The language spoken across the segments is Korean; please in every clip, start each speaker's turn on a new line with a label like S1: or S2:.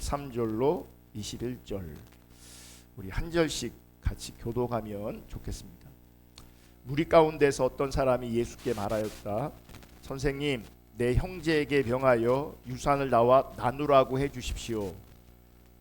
S1: 13절로 21절 우리 한 절씩 같이 교독하면 좋겠습니다. 무리 가운데서 어떤 사람이 예수께 말하였다. 선생님, 내 형제에게 명하여 유산을 나와 나누라고 해 주십시오.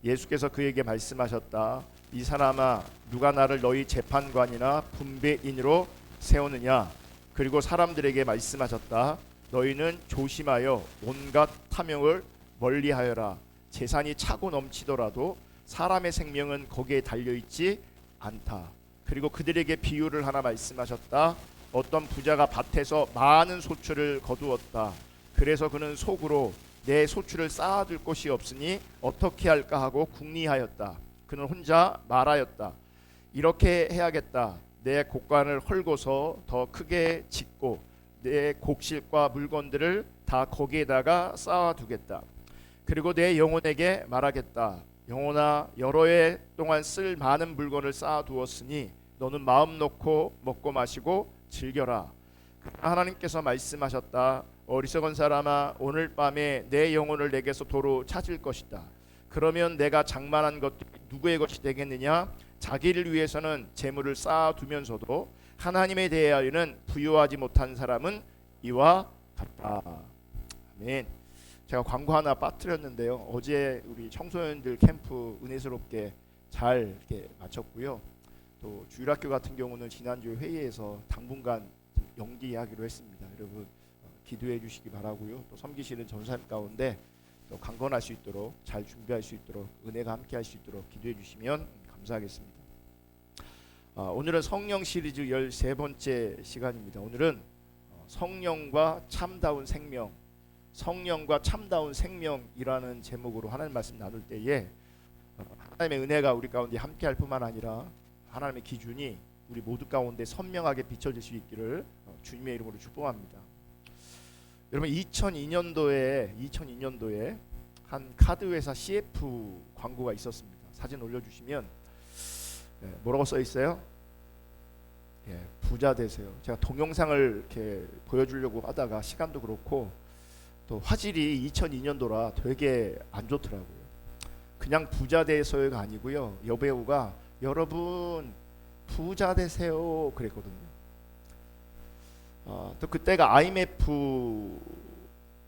S1: 예수께서 그에게 말씀하셨다. 이 사람아, 누가 나를 너희 재판관이나 분배인으로 세우느냐? 그리고 사람들에게 말씀하셨다. 너희는 조심하여 온갖 탐욕을 멀리하여라. 재산이 차고 넘치더라도 사람의 생명은 거기에 달려있지 않다. 그리고 그들에게 비유를 하나 말씀하셨다. 어떤 부자가 밭에서 많은 소출을 거두었다. 그래서 그는 속으로 내 소출을 쌓아둘 곳이 없으니 어떻게 할까 하고 궁리하였다. 그는 혼자 말하였다. 이렇게 해야겠다. 내 곡간을 헐고서 더 크게 짓고 내 곡실과 물건들을 다 거기에다가 쌓아두겠다. 그리고 내 영혼에게 말하겠다. 영혼아, 여러 해 동안 쓸 많은 물건을 쌓아두었으니 너는 마음 놓고 먹고 마시고 즐겨라. 하나님께서 말씀하셨다. 어리석은 사람아, 오늘 밤에 내 영혼을 내게서 도로 찾을 것이다. 그러면 내가 장만한 것 누구의 것이 되겠느냐? 자기를 위해서는 재물을 쌓아두면서도 하나님에 대하여는 부유하지 못한 사람은 이와 같다. 아멘. 제가 광고 하나 빠뜨렸는데요. 어제 우리 청소년들 캠프 은혜스럽게 잘 이렇게 마쳤고요. 또 주일학교 같은 경우는 지난주 회의에서 당분간 연기하기로 했습니다. 여러분 기도해 주시기 바라고요. 또 섬기시는 전사님 가운데 또 강건할 수 있도록 잘 준비할 수 있도록 은혜가 함께할 수 있도록 기도해 주시면 감사하겠습니다. 오늘은 성령 시리즈 13번째 시간입니다. 오늘은 성령과 참다운 생명, 성령과 참다운 생명이라는 제목으로 하나님 말씀 나눌 때에 하나님의 은혜가 우리 가운데 함께할 뿐만 아니라 하나님의 기준이 우리 모두 가운데 선명하게 비춰질 수 있기를 주님의 이름으로 축복합니다. 여러분 2002년도에 한 카드회사 CF 광고가 있었습니다. 사진 올려주시면 뭐라고 써 있어요? 부자 되세요. 제가 동영상을 이렇게 보여주려고 하다가 시간도 그렇고 또 화질이 2002년도라 되게 안 좋더라고요. 그냥 부자 되세요가 아니고요. 여배우가 여러분 부자 되세요 그랬거든요. 또 그때가 IMF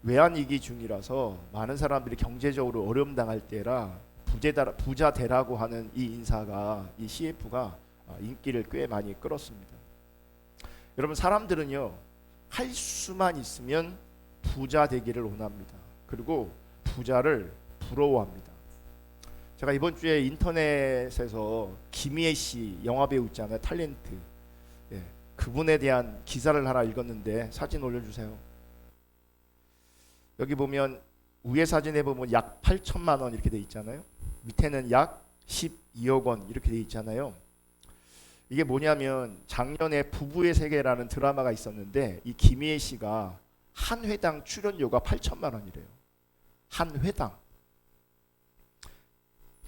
S1: 외환위기 중이라서 많은 사람들이 경제적으로 어려움 당할 때라 부자 되라고 하는 이 인사가, 이 CF가 인기를 꽤 많이 끌었습니다. 여러분 사람들은요 할 수만 있으면 부자 되기를 원합니다. 그리고 부자를 부러워합니다. 제가 이번 주에 인터넷에서 김희애 씨 영화배우 있잖아요. 탤런트. 그분에 대한 기사를 하나 읽었는데 사진 올려주세요. 여기 보면 위에 사진에 보면 약 8천만 원 이렇게 돼 있잖아요. 밑에는 약 12억 원 이렇게 돼 있잖아요. 이게 뭐냐면 작년에 부부의 세계라는 드라마가 있었는데 이 김희애 씨가 한 회당 출연료가 8천만 원이래요. 한 회당.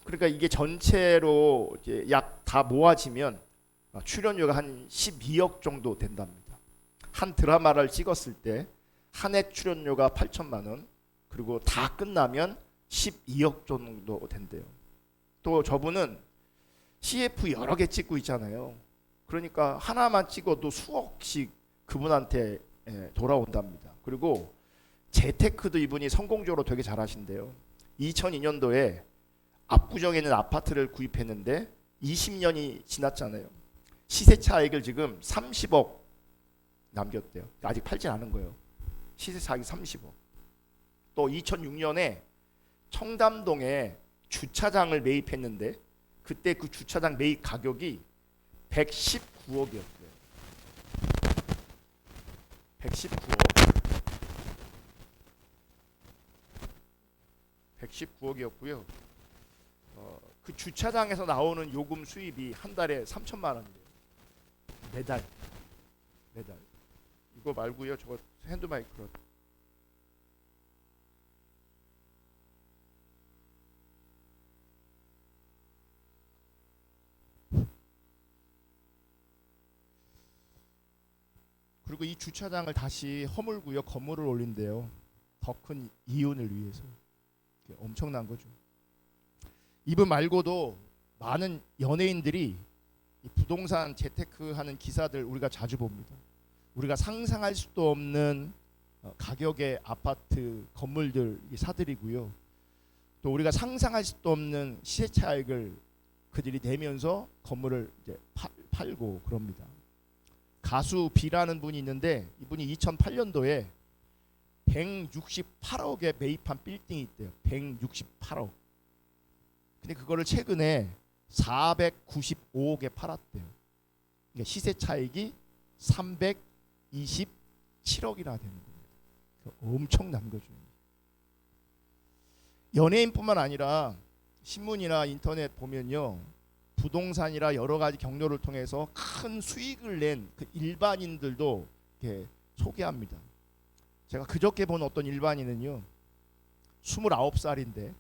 S1: 그러니까 이게 전체로 이제 약 다 모아지면 출연료가 한 12억 정도 된답니다. 한 드라마를 찍었을 때 한 해 출연료가 8천만 원, 그리고 다 끝나면 12억 정도 된대요. 또 저분은 CF 여러 개 찍고 있잖아요. 그러니까 하나만 찍어도 수억씩 그분한테 돌아온답니다. 그리고 재테크도 이분이 성공적으로 되게 잘하신대요. 2002년도에 압구정에 있는 아파트를 구입했는데 20년이 지났잖아요. 시세 차익을 지금 30억 남겼대요. 아직 팔진 않은 거예요. 시세 차익이 30억. 또 2006년에 청담동에 주차장을 매입했는데 그때 그 주차장 매입 가격이 119억이었어요. 119억이었고요. 그 주차장에서 나오는 요금 수입이 한 달에 3천만 원이에요. 매달. 이거 말고요. 저거 핸드마이크로. 그리고 이 주차장을 다시 허물고요. 건물을 올린대요. 더 큰 이윤을 위해서. 엄청난 거죠. 이분 말고도 많은 연예인들이 이 부동산 재테크하는 기사들 우리가 자주 봅니다. 우리가 상상할 수도 없는 가격의 아파트 건물들 사들이고요. 또 우리가 상상할 수도 없는 시세 차익을 그들이 내면서 건물을 이제 팔고 그럽니다. 가수 B라는 분이 있는데 이분이 2008년도에 168억에 매입한 빌딩이 있대요. 168억. 근데 그거를 최근에 495억에 팔았대요. 그러니까 시세 차익이 327억이나 되는 겁니다. 엄청난 거죠. 연예인뿐만 아니라 신문이나 인터넷 보면요, 부동산이라 여러 가지 경로를 통해서 큰 수익을 낸 그 일반인들도 이렇게 소개합니다. 제가 그저께 본 어떤 일반인은요, 29살인데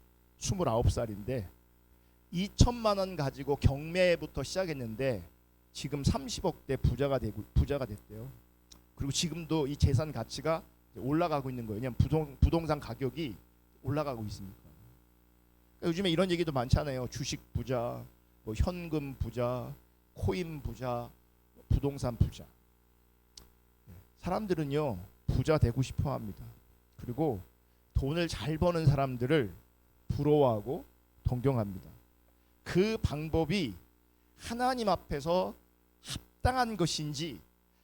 S1: 2천만 원 가지고 경매부터 시작했는데 지금 30억대 부자가 됐대요. 그리고 지금도 이 재산 가치가 올라가고 있는 거예요. 왜냐하면 부동산 가격이 올라가고 있으니까. 그러니까 요즘에 이런 얘기도 많잖아요. 주식 부자, 뭐 현금 부자, 코인 부자, 부동산 부자. 사람들은요, 부자 되고 싶어 합니다. 그리고 돈을 잘 버는 사람들을 부러워하고 동경합니다. 그 방법이 하나님 앞에서 합당한 것인지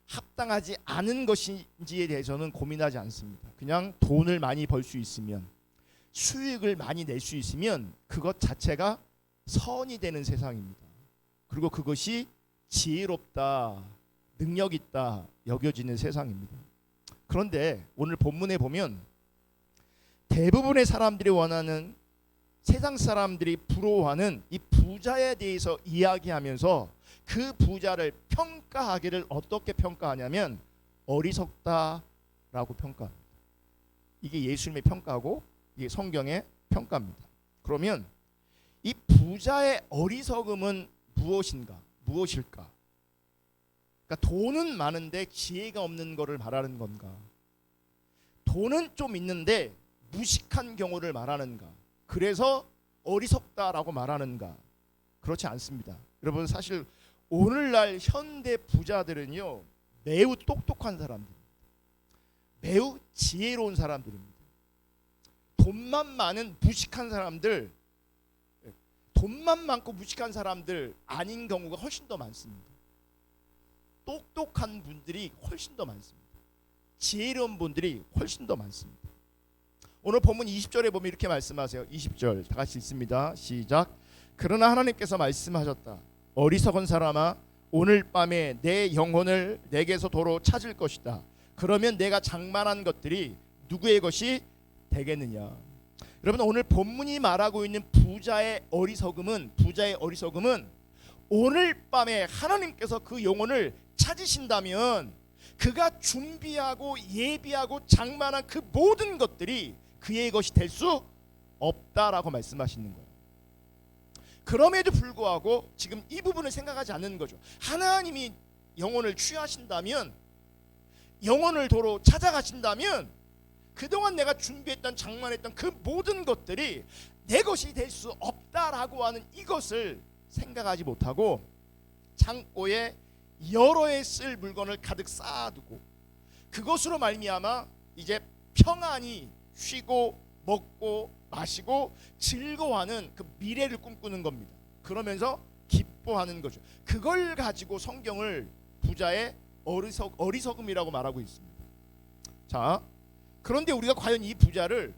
S1: 합당하지 않은 것인지에 대해서는 고민하지 않습니다. 그냥 돈을 많이 벌 수 있으면, 수익을 많이 낼 수 있으면 그것 자체가 선이 되는 세상입니다. 그리고 그것이 지혜롭다, 능력 있다 여겨지는 세상입니다. 그런데 오늘 본문에 보면 대부분의 사람들이 원하는, 세상 사람들이 부러워하는 이 부자에 대해서 이야기하면서 그 부자를 평가하기를 어떻게 평가하냐면 어리석다라고 평가합니다. 이게 예수님의 평가고 이게 성경의 평가입니다. 그러면 이 부자의 어리석음은 무엇일까? 그러니까 돈은 많은데 지혜가 없는 것을 말하는 건가? 돈은 좀 있는데 무식한 경우를 말하는가? 그래서 어리석다라고 말하는가? 그렇지 않습니다. 여러분, 사실 오늘날 현대 부자들은요, 매우 똑똑한 사람들입니다. 매우 지혜로운 사람들입니다. 돈만 많은 무식한 사람들, 돈만 많고 무식한 사람들 아닌 경우가 훨씬 더 많습니다. 똑똑한 분들이 훨씬 더 많습니다. 지혜로운 분들이 훨씬 더 많습니다. 오늘 본문 20절에 보면 이렇게 말씀하세요. 20절 다 같이 읽습니다. 시작. 그러나 하나님께서 말씀하셨다. 어리석은 사람아, 오늘 밤에 내 영혼을 내게서 도로 찾을 것이다. 그러면 내가 장만한 것들이 누구의 것이 되겠느냐. 여러분, 오늘 본문이 말하고 있는 부자의 어리석음은 오늘 밤에 하나님께서 그 영혼을 찾으신다면 그가 준비하고 예비하고 장만한 그 모든 것들이 그의 것이 될 수 없다라고 말씀하시는 거예요. 그럼에도 불구하고 지금 이 부분을 생각하지 않는 거죠. 하나님이 영혼을 취하신다면, 영혼을 도로 찾아가신다면 그동안 내가 준비했던, 장만했던 그 모든 것들이 내 것이 될 수 없다라고 하는 이것을 생각하지 못하고 창고에 여러 해 쓸 물건을 가득 쌓아두고 그것으로 말미암아 이제 평안히 쉬고 먹고 마시고 즐거워하는 그 미래를 꿈꾸는 겁니다. 그러면서 기뻐하는 거죠. 그걸 가지고 성경을 부자의 어리석음이라고 말하고 있습니다. 자, 그런데 우리가 과연 이 부자를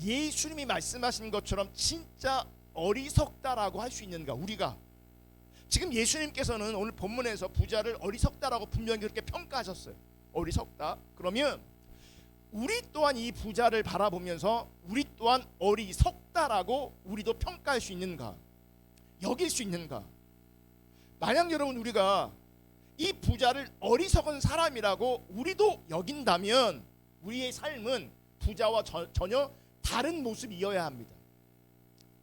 S1: 예수님이 말씀하신 것처럼 진짜 어리석다라고 할 수 있는가? 우리가 지금 예수님께서는 오늘 본문에서 부자를 어리석다라고 분명히 그렇게 평가하셨어요. 어리석다. 그러면 우리 또한 이 부자를 바라보면서 우리 또한 어리석다라고 우리도 평가할 수 있는가? 여길 수 있는가? 만약 여러분 우리가 이 부자를 어리석은 사람이라고 우리도 여긴다면 우리의 삶은 부자와 전혀 다른 모습이어야 합니다.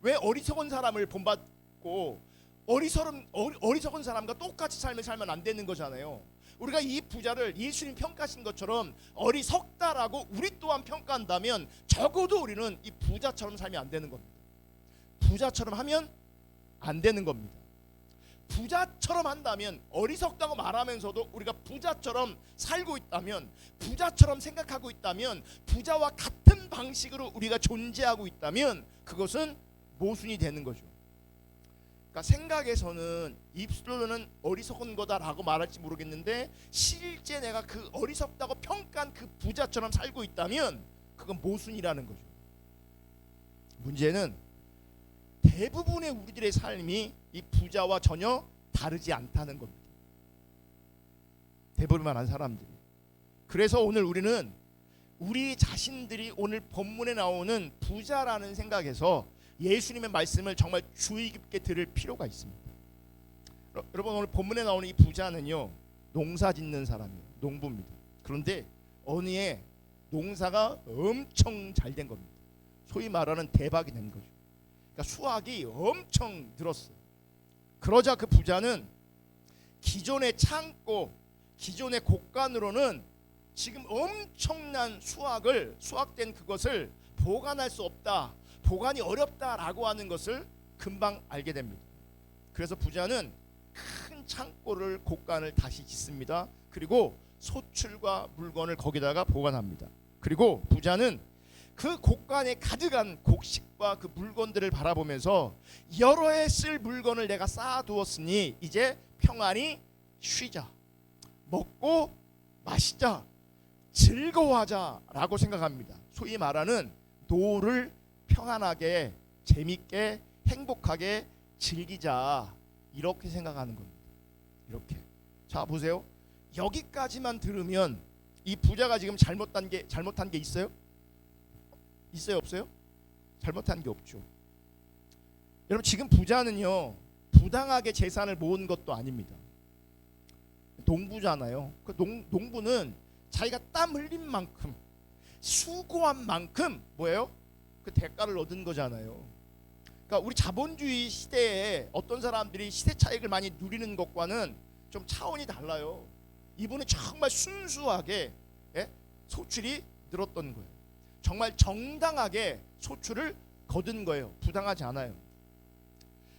S1: 왜 어리석은 사람을 본받고 어리석은 사람과 똑같이 삶을 살면 안 되는 거잖아요. 우리가 이 부자를 예수님 평가하신 것처럼 어리석다라고 우리 또한 평가한다면 적어도 우리는 이 부자처럼 살면 안 되는 겁니다. 부자처럼 하면 안 되는 겁니다. 부자처럼 한다면, 어리석다고 말하면서도 우리가 부자처럼 살고 있다면, 부자처럼 생각하고 있다면, 부자와 같은 방식으로 우리가 존재하고 있다면 그것은 모순이 되는 거죠. 그러니까 생각에서는, 입술로는 어리석은 거다라고 말할지 모르겠는데 실제 내가 그 어리석다고 평가한 그 부자처럼 살고 있다면 그건 모순이라는 거죠. 문제는 대부분의 우리들의 삶이 이 부자와 전혀 다르지 않다는 겁니다. 대부분 많은 사람들이. 그래서 오늘 우리는 우리 자신들이 오늘 본문에 나오는 부자라는 생각에서 예수님의 말씀을 정말 주의 깊게 들을 필요가 있습니다. 여러분, 오늘 본문에 나오는 이 부자는요, 농사 짓는 사람이에요. 농부입니다. 그런데 어느 해 농사가 엄청 잘 된 겁니다. 소위 말하는 대박이 된 거죠. 그러니까 수확이 엄청 늘었어요. 그러자 그 부자는 기존의 창고, 기존의 곡간으로는 지금 엄청난 수확된 그것을 보관할 수 없다, 보관이 어렵다라고 하는 것을 금방 알게 됩니다. 그래서 부자는 큰 창고를, 곡간을 다시 짓습니다. 그리고 소출과 물건을 거기다가 보관합니다. 그리고 부자는 그 곡간에 가득한 곡식과 그 물건들을 바라보면서 여러 해 쓸 물건을 내가 쌓아두었으니 이제 평안히 쉬자, 먹고 마시자, 즐거워하자라고 생각합니다. 소위 말하는 노후를 평안하게, 재밌게, 행복하게 즐기자, 이렇게 생각하는 겁니다. 이렇게. 자, 보세요. 여기까지만 들으면 이 부자가 지금 잘못한 게 있어요? 있어요, 없어요? 잘못한 게 없죠. 여러분, 지금 부자는요, 부당하게 재산을 모은 것도 아닙니다. 농부잖아요. 그 농부는 자기가 땀 흘린 만큼, 수고한 만큼 뭐예요? 그 대가를 얻은 거잖아요. 그러니까 우리 자본주의 시대에 어떤 사람들이 시대 차익을 많이 누리는 것과는 좀 차원이 달라요. 이분은 정말 순수하게 소출이 늘었던 거예요. 정말 정당하게 소출을 거둔 거예요. 부당하지 않아요.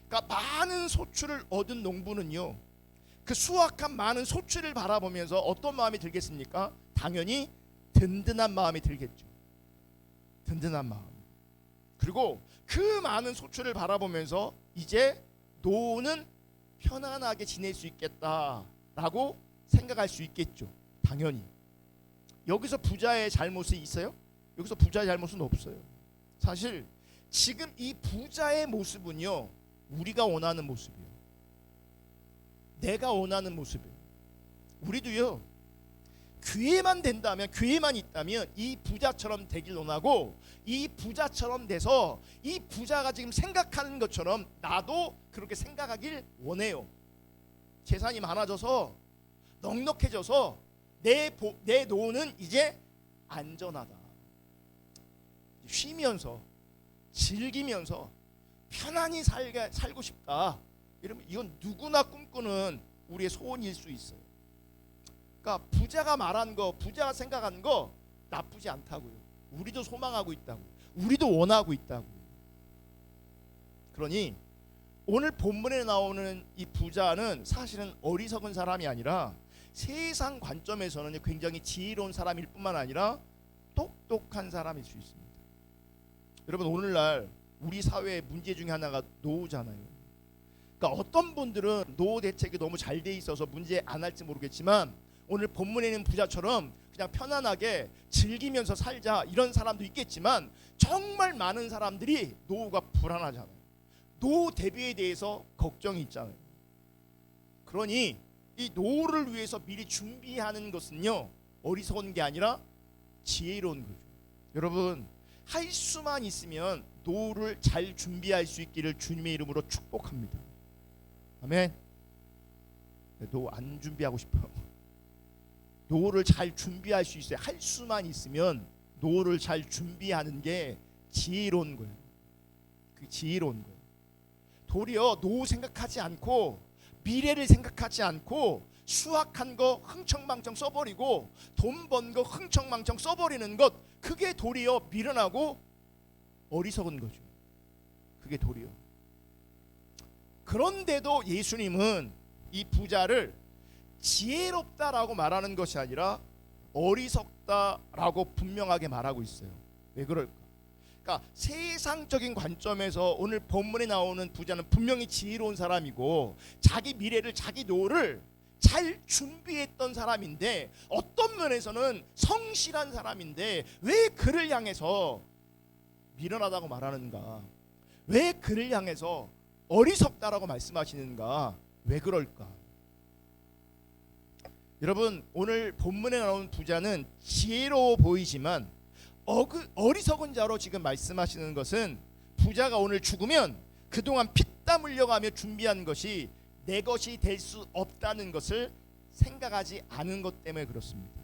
S1: 그러니까 많은 소출을 얻은 농부는요, 그 수확한 많은 소출을 바라보면서 어떤 마음이 들겠습니까? 당연히 든든한 마음이 들겠죠. 든든한 마음. 그리고 그 많은 소출을 바라보면서 이제 노후는 편안하게 지낼 수 있겠다라고 생각할 수 있겠죠. 당연히. 여기서 부자의 잘못이 있어요? 여기서 부자의 잘못은 없어요. 사실 지금 이 부자의 모습은요, 우리가 원하는 모습이에요. 내가 원하는 모습이에요. 우리도요, 기회만 된다면, 기회만 있다면 이 부자처럼 되길 원하고, 이 부자처럼 돼서 이 부자가 지금 생각하는 것처럼 나도 그렇게 생각하길 원해요. 재산이 많아져서, 넉넉해져서 내 노후는 이제 안전하다, 쉬면서 즐기면서 편안히 살고 싶다, 이러면 이건 누구나 꿈꾸는 우리의 소원일 수 있어요. 그러니까 부자가 말한 거, 부자가 생각하는 거 나쁘지 않다고요. 우리도 소망하고 있다고, 우리도 원하고 있다고. 그러니 오늘 본문에 나오는 이 부자는 사실은 어리석은 사람이 아니라 세상 관점에서는 굉장히 지혜로운 사람일 뿐만 아니라 똑똑한 사람일 수 있습니다. 여러분, 오늘날 우리 사회의 문제 중에 하나가 노후잖아요. 그러니까 어떤 분들은 노후 대책이 너무 잘 돼 있어서 문제 안 할지 모르겠지만, 오늘 본문에 있는 부자처럼 그냥 편안하게 즐기면서 살자, 이런 사람도 있겠지만, 정말 많은 사람들이 노후가 불안하잖아요. 노후 대비에 대해서 걱정이 있잖아요. 그러니 이 노후를 위해서 미리 준비하는 것은요, 어리석은 게 아니라 지혜로운 거죠. 여러분, 할 수만 있으면 노후를 잘 준비할 수 있기를 주님의 이름으로 축복합니다. 아멘. 노후 안 준비하고 싶어요. 노후를 잘 준비할 수 있어요. 할 수만 있으면 노후를 잘 준비하는 게 지혜로운 거예요. 그 지혜로운 거예요. 도리어 노후 생각하지 않고, 미래를 생각하지 않고, 수확한 거 흥청망청 써버리고, 돈 번 거 흥청망청 써버리는 것, 그게 도리어 미련하고 어리석은 거죠. 그게 도리어. 그런데도 예수님은 이 부자를 지혜롭다라고 말하는 것이 아니라 어리석다라고 분명하게 말하고 있어요. 왜 그럴까? 그러니까 세상적인 관점에서 오늘 본문에 나오는 부자는 분명히 지혜로운 사람이고 자기 미래를, 자기 노를 잘 준비했던 사람인데, 어떤 면에서는 성실한 사람인데 왜 그를 향해서 미련하다고 말하는가? 왜 그를 향해서 어리석다라고 말씀하시는가? 왜 그럴까? 여러분, 오늘 본문에 나오는 부자는 지혜로워 보이지만 어리석은 자로 지금 말씀하시는 것은, 부자가 오늘 죽으면 그동안 피땀 흘려가며 준비한 것이 내 것이 될 수 없다는 것을 생각하지 않은 것 때문에 그렇습니다.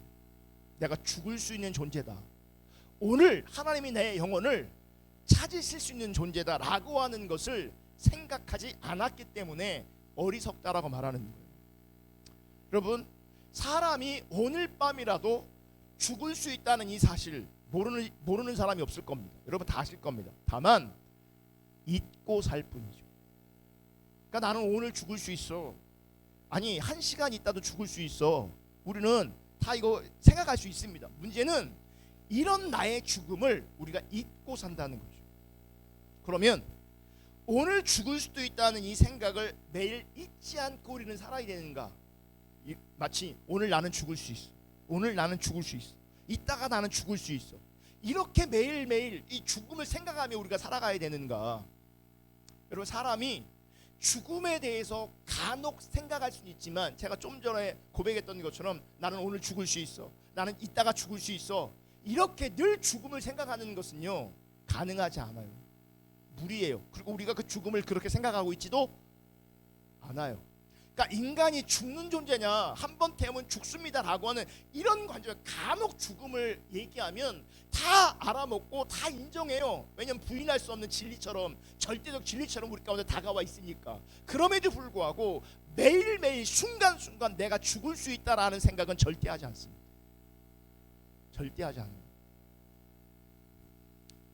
S1: 내가 죽을 수 있는 존재다, 오늘 하나님이 내 영혼을 찾으실 수 있는 존재다라고 하는 것을 생각하지 않았기 때문에 어리석다라고 말하는 거예요. 여러분, 사람이 오늘 밤이라도 죽을 수 있다는 이 사실 모르는 사람이 없을 겁니다. 여러분 다 아실 겁니다. 다만 잊고 살 뿐이죠. 그러니까 나는 오늘 죽을 수 있어, 아니 1시간 있다도 죽을 수 있어, 우리는 다 이거 생각할 수 있습니다. 문제는 이런 나의 죽음을 우리가 잊고 산다는 거죠. 그러면 오늘 죽을 수도 있다는 이 생각을 매일 잊지 않고 우리는 살아야 되는가? 마치 오늘 나는 죽을 수 있어, 오늘 나는 죽을 수 있어, 이따가 나는 죽을 수 있어, 이렇게 매일매일 이 죽음을 생각하며 우리가 살아가야 되는가? 여러분, 사람이 죽음에 대해서 간혹 생각할 수는 있지만, 제가 좀 전에 고백했던 것처럼 나는 오늘 죽을 수 있어, 나는 이따가 죽을 수 있어, 이렇게 늘 죽음을 생각하는 것은요 가능하지 않아요. 무리예요. 그리고 우리가 그 죽음을 그렇게 생각하고 있지도 않아요. 그러니까 인간이 죽는 존재냐, 한 번 태우면 죽습니다라고 하는 이런 관점, 간혹 죽음을 얘기하면 다 알아먹고 다 인정해요. 왜냐하면 부인할 수 없는 진리처럼, 절대적 진리처럼 우리 가운데 다가와 있으니까. 그럼에도 불구하고 매일매일 순간순간 내가 죽을 수 있다라는 생각은 절대 하지 않습니다. 절대 하지 않아요.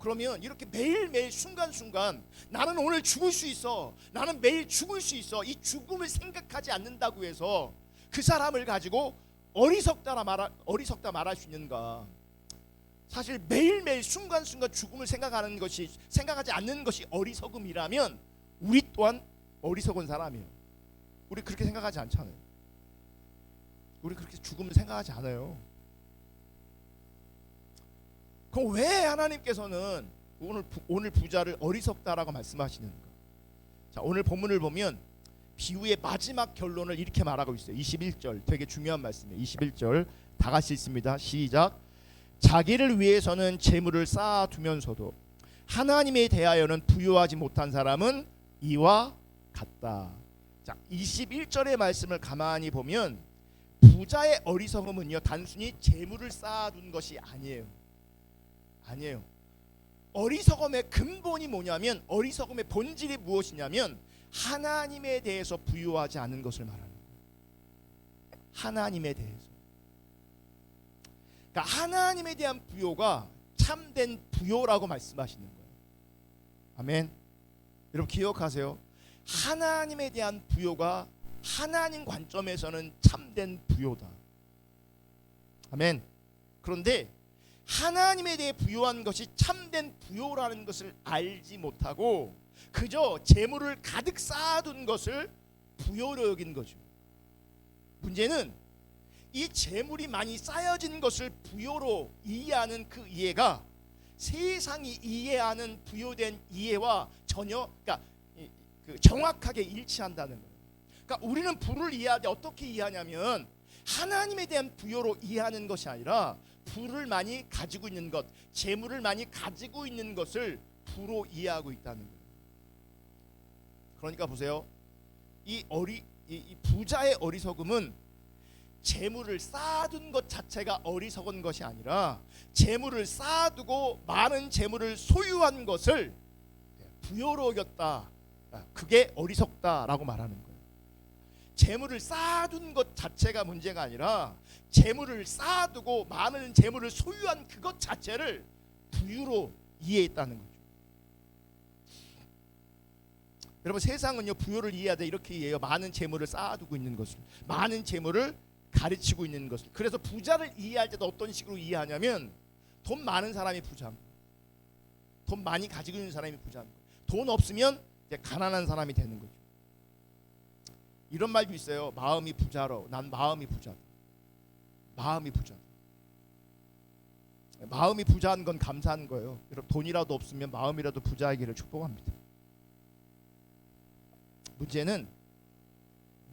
S1: 그러면 이렇게 매일매일 순간순간 나는 오늘 죽을 수 있어, 나는 매일 죽을 수 있어, 이 죽음을 생각하지 않는다고 해서 그 사람을 가지고 어리석다 말할 수 있는가? 사실 매일매일 순간순간 죽음을 생각하지 않는 것이 어리석음이라면 우리 또한 어리석은 사람이에요. 우리 그렇게 생각하지 않잖아요. 우리 그렇게 죽음을 생각하지 않아요. 그럼 왜 하나님께서는 오늘 부자를 어리석다라고 말씀하시는가? 자, 오늘 본문을 보면 비유의 마지막 결론을 이렇게 말하고 있어요. 21절, 되게 중요한 말씀이에요. 21절 다 같이 읽습니다. 시작. 자기를 위해서는 재물을 쌓아두면서도 하나님에 대하여는 부유하지 못한 사람은 이와 같다. 자, 21절의 말씀을 가만히 보면 부자의 어리석음은요 단순히 재물을 쌓아둔 것이 아니에요. 어리석음의 근본이 뭐냐면, 어리석음의 본질이 무엇이냐면 하나님에 대해서 부유하지 않은 것을 말하는 거예요. 하나님에 대해서. 그러니까 하나님에 대한 부요가 참된 부요라고 말씀하시는 거예요. 아멘. 여러분 기억하세요. 하나님에 대한 부요가 하나님 관점에서는 참된 부요다. 아멘. 그런데 하나님에 대해 부요한 것이 참된 부요라는 것을 알지 못하고 그저 재물을 가득 쌓아둔 것을 부요로 여긴 거죠. 문제는 이 재물이 많이 쌓여진 것을 부요로 이해하는 그 이해가 세상이 이해하는 부요된 이해와 전혀 정확하게 일치한다는 거예요. 그러니까 우리는 부를 이해할 때 어떻게 이해하냐면 하나님에 대한 부요로 이해하는 것이 아니라 부를 많이 가지고 있는 것, 재물을 많이 가지고 있는 것을 부로 이해하고 있다는 거예요. 그러니까 보세요. 이 부자의 어리석음은 재물을 쌓아둔 것 자체가 어리석은 것이 아니라 재물을 쌓아두고 많은 재물을 소유한 것을 부요로 여겼다, 그게 어리석다라고 말하는 거예요. 재물을 쌓아둔 것 자체가 문제가 아니라 재물을 쌓아두고 많은 재물을 소유한 그것 자체를 부유로 이해했다는 거죠. 여러분 세상은요 부요를 이해해야 돼 이렇게 이해해요. 많은 재물을 쌓아두고 있는 것을, 많은 재물을 가르치고 있는 것을. 그래서 부자를 이해할 때도 어떤 식으로 이해하냐면 돈 많은 사람이 부자인 거예요. 돈 많이 가지고 있는 사람이 부자인 거예요. 돈 없으면 이제 가난한 사람이 되는 거죠. 이런 말도 있어요. 마음이 부자로. 난 마음이 부자다. 마음이 부자다. 마음이 부자한 건 감사한 거예요. 여러분 돈이라도 없으면 마음이라도 부자이기를 축복합니다. 문제는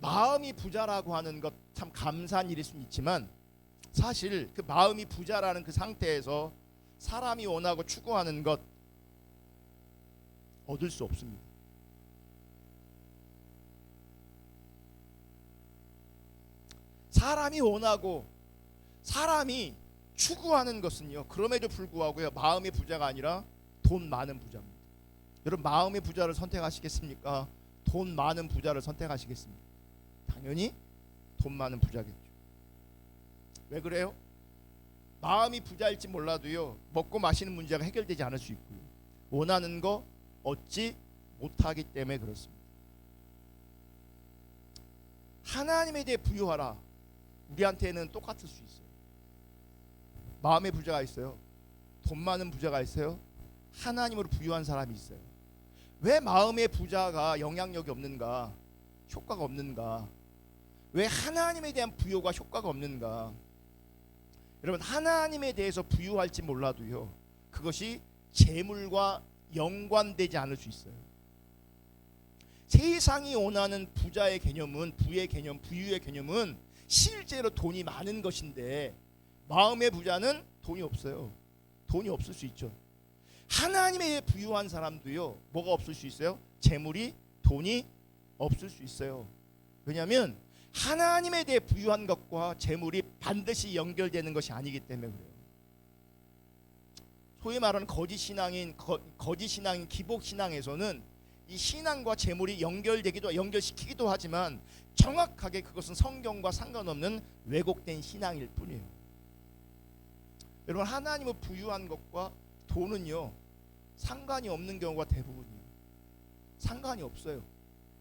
S1: 마음이 부자라고 하는 것 참 감사한 일일 수는 있지만 사실 그 마음이 부자라는 그 상태에서 사람이 원하고 추구하는 것 얻을 수 없습니다. 사람이 원하고 사람이 추구하는 것은요 그럼에도 불구하고요 마음의 부자가 아니라 돈 많은 부자입니다. 여러분 마음의 부자를 선택하시겠습니까? 돈 많은 부자를 선택하시겠습니까? 당연히 돈 많은 부자겠죠. 왜 그래요? 마음이 부자일지 몰라도요 먹고 마시는 문제가 해결되지 않을 수 있고요 원하는 거 얻지 못하기 때문에 그렇습니다. 하나님에 대해 부유하라. 우리한테는 똑같을 수 있어요. 마음의 부자가 있어요. 돈 많은 부자가 있어요. 하나님으로 부유한 사람이 있어요. 왜 마음의 부자가 영향력이 없는가? 효과가 없는가? 왜 하나님에 대한 부유가 효과가 없는가? 여러분 하나님에 대해서 부유할지 몰라도요 그것이 재물과 연관되지 않을 수 있어요. 세상이 원하는 부자의 개념은 부의 개념, 부유의 개념은 실제로 돈이 많은 것인데 마음의 부자는 돈이 없어요. 돈이 없을 수 있죠. 하나님에 부유한 사람도요 뭐가 없을 수 있어요? 재물이, 돈이 없을 수 있어요. 왜냐하면 하나님에 대해 부유한 것과 재물이 반드시 연결되는 것이 아니기 때문에 그래요. 소위 말하는 거짓 신앙인 기복 신앙에서는 이 신앙과 재물이 연결시키기도 하지만 정확하게 그것은 성경과 상관없는 왜곡된 신앙일 뿐이에요. 여러분 하나님을 부유한 것과 돈은요 상관이 없는 경우가 대부분이에요. 상관이 없어요.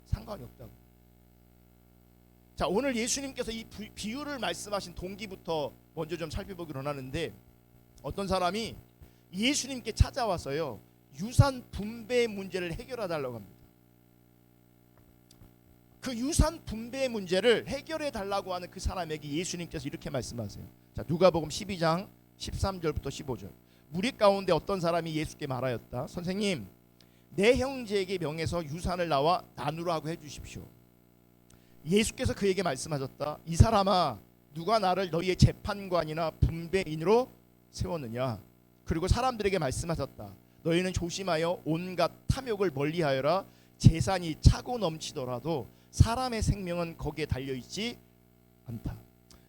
S1: 상관이 없다고. 자 오늘 예수님께서 이 비유를 말씀하신 동기부터 먼저 좀 살펴보기로 하는데 어떤 사람이 예수님께 찾아와서요 유산 분배 문제를 해결해 달라고 합니다. 그 유산 분배 문제를 해결해 달라고 하는 그 사람에게 예수님께서 이렇게 말씀하세요. 자 누가복음 12장 13절부터 15절. 무리 가운데 어떤 사람이 예수께 말하였다. 선생님 내 형제에게 명해서 유산을 나와 나누라고 해주십시오. 예수께서 그에게 말씀하셨다. 이 사람아 누가 나를 너희의 재판관이나 분배인으로 세웠느냐. 그리고 사람들에게 말씀하셨다. 너희는 조심하여 온갖 탐욕을 멀리하여라. 재산이 차고 넘치더라도 사람의 생명은 거기에 달려있지 않다.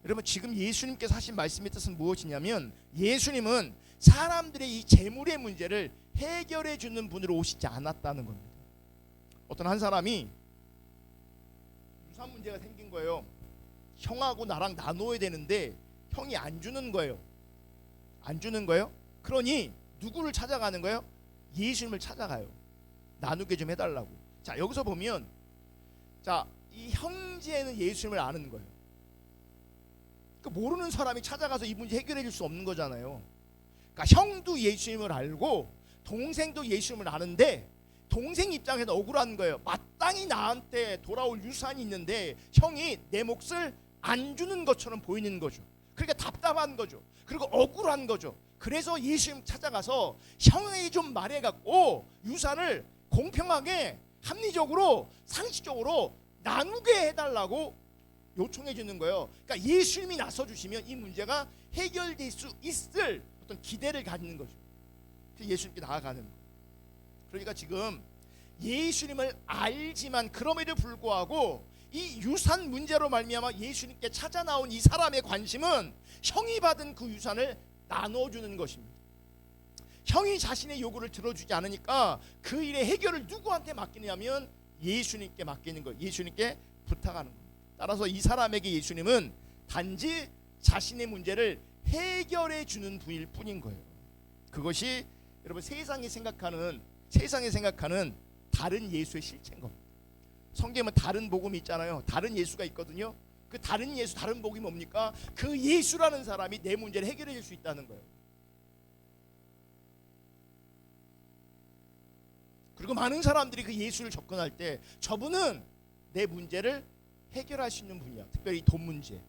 S1: 여러분 지금 예수님께서 하신 말씀의 뜻은 무엇이냐면 예수님은 사람들의 이 재물의 문제를 해결해 주는 분으로 오시지 않았다는 겁니다. 어떤 한 사람이 유산 문제가 생긴 거예요. 형하고 나랑 나눠야 되는데 형이 안 주는 거예요. 안 주는 거예요. 그러니 누구를 찾아가는 거예요? 예수님을 찾아가요. 나누게 좀 해달라고. 자 여기서 보면 자 이 형제는 예수님을 아는 거예요. 그러니까 모르는 사람이 찾아가서 이 문제 해결해 줄 수 없는 거잖아요. 그러니까 형도 예수님을 알고 동생도 예수님을 아는데 동생 입장에서 억울한 거예요. 마땅히 나한테 돌아올 유산이 있는데 형이 내 몫을 안 주는 것처럼 보이는 거죠. 그러니까 답답한 거죠. 그리고 억울한 거죠. 그래서 예수님 찾아가서 형이 좀 말해갖고 유산을 공평하게 합리적으로 상식적으로 나누게 해달라고 요청해 주는 거예요. 그러니까 예수님이 나서 주시면 이 문제가 해결될 수 있을 어떤 기대를 갖는 거죠. 그래서 예수님께 나아가는 거예요. 그러니까 지금 예수님을 알지만 그럼에도 불구하고 이 유산 문제로 말미암아 예수님께 찾아 나온 이 사람의 관심은 형이 받은 그 유산을 나눠주는 것입니다. 형이 자신의 요구를 들어주지 않으니까 그 일의 해결을 누구한테 맡기냐면 예수님께 맡기는 거예요. 예수님께 부탁하는 거예요. 따라서 이 사람에게 예수님은 단지 자신의 문제를 해결해 주는 분일 뿐인 거예요. 그것이 여러분 세상이 생각하는 다른 예수의 실체인 겁니다. 성경에 다른 복음이 있잖아요. 다른 예수가 있거든요. 그 다른 예수, 다른 복음이 뭡니까? 그 예수라는 사람이 내 문제를 해결해 줄 수 있다는 거예요. 그리고 많은 사람들이 그 예수를 접근할 때 저분은 내 문제를 해결할 수 있는 분이야. 특별히 돈 문제,